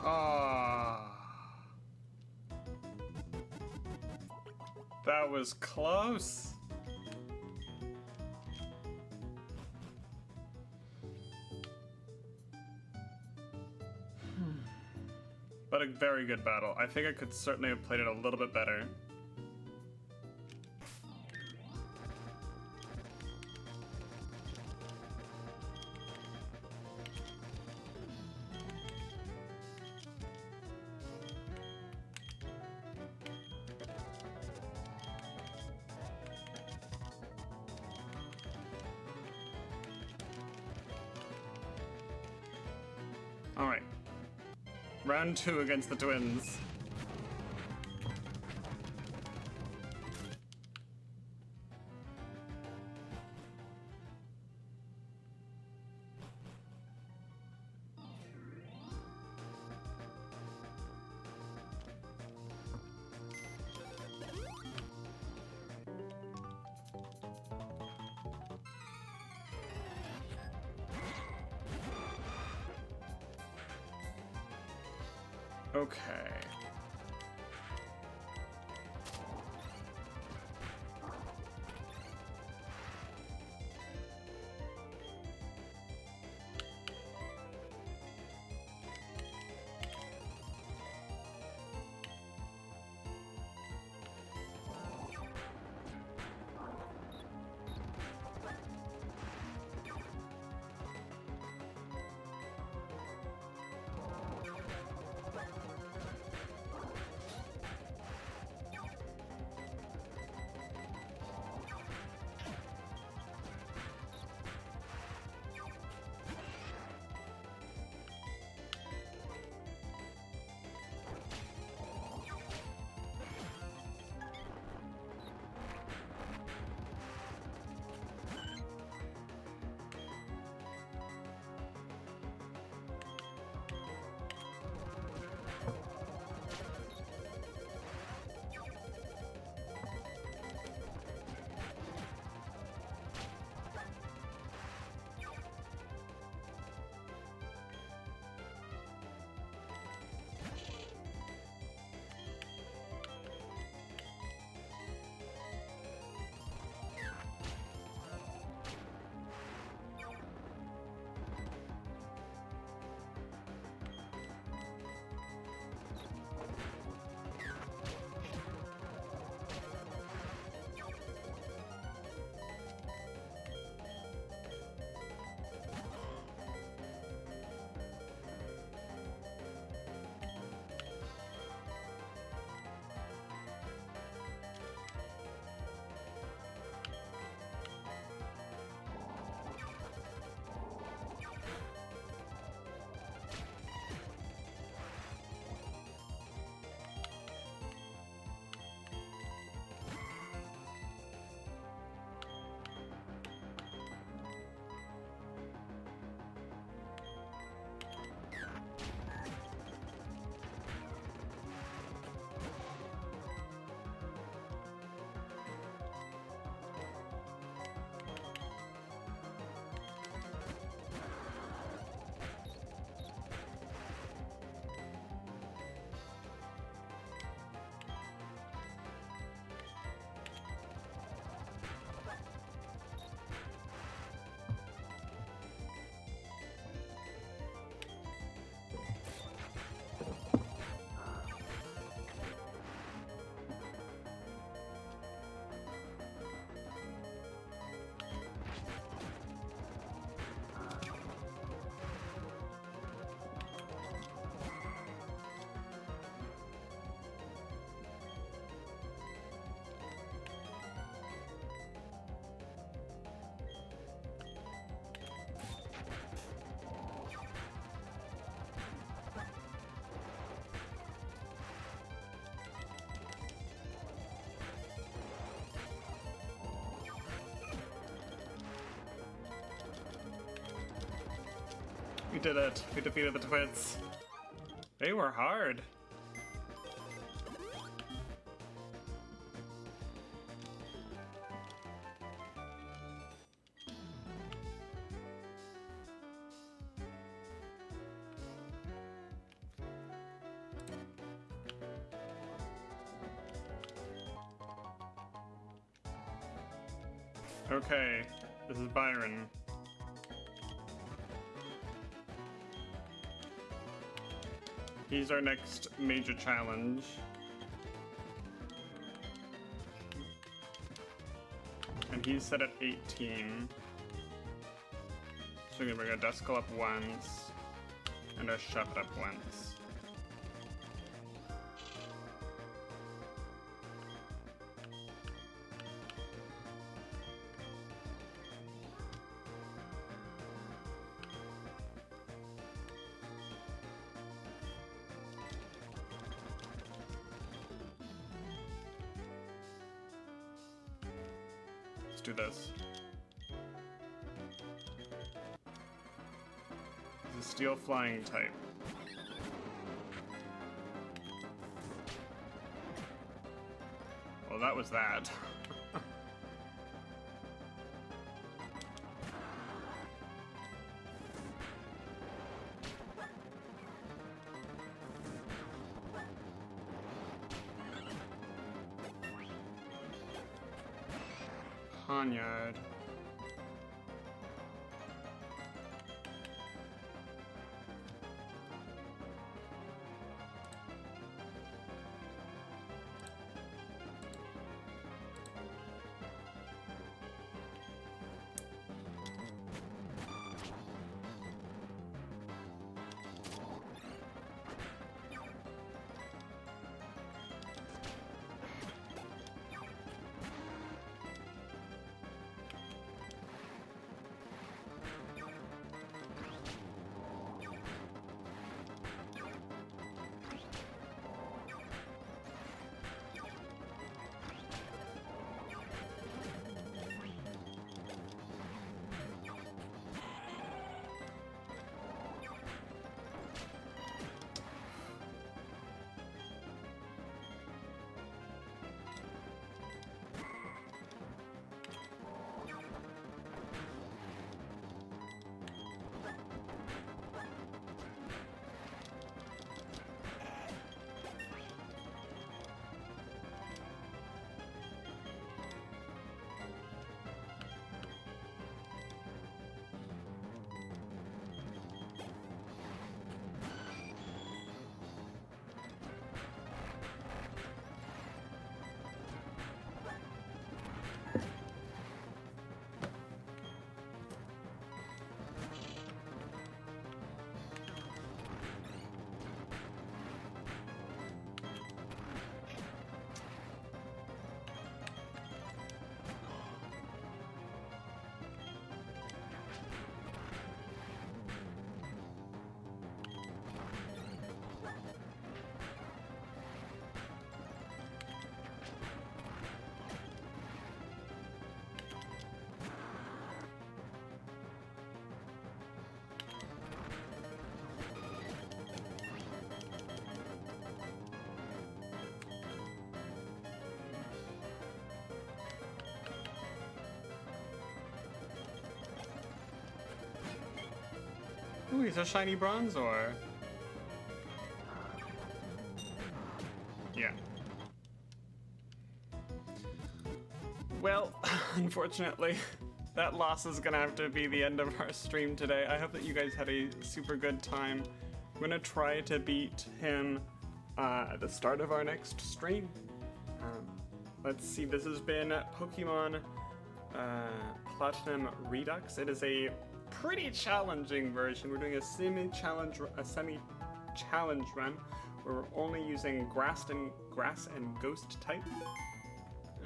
Ah. That was close. But a very good battle. I think I could certainly have played it a little bit better. Alright. Round 2 against the twins. Okay. We did it. We defeated the twins. They were hard. Okay, this is Byron. He's our next major challenge. And he's set at 18. So we're gonna bring our Duskull up once, and our Shuffle up once. do this. He's a steel flying type. Well, that was that. Poniard. Ooh, he's a shiny Bronzor. Yeah. Well, unfortunately, that loss is gonna have to be the end of our stream today. I hope that you guys had a super good time. I'm gonna try to beat him at the start of our next stream. Let's see, this has been Pokemon Platinum Redux. It is a pretty challenging version. We're doing a semi-challenge run where we're only using grass and ghost type.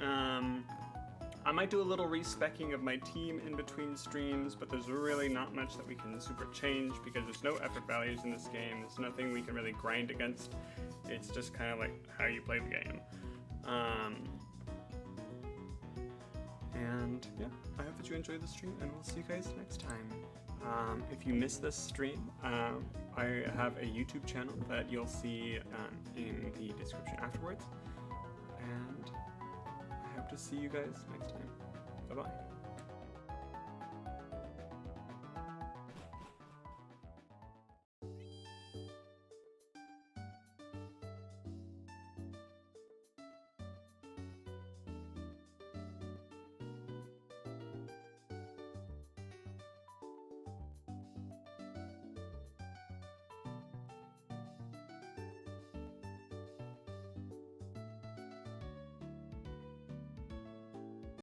I might do a little respecking of my team in between streams, but there's really not much that we can super change because there's no effort values in this game. There's nothing we can really grind against. It's just kind of like how you play the game. And yeah, I hope that you enjoyed the stream, and we'll see you guys next time. If you missed this stream, I have a YouTube channel that you'll see in the description afterwards. And I hope to see you guys next time. Bye-bye.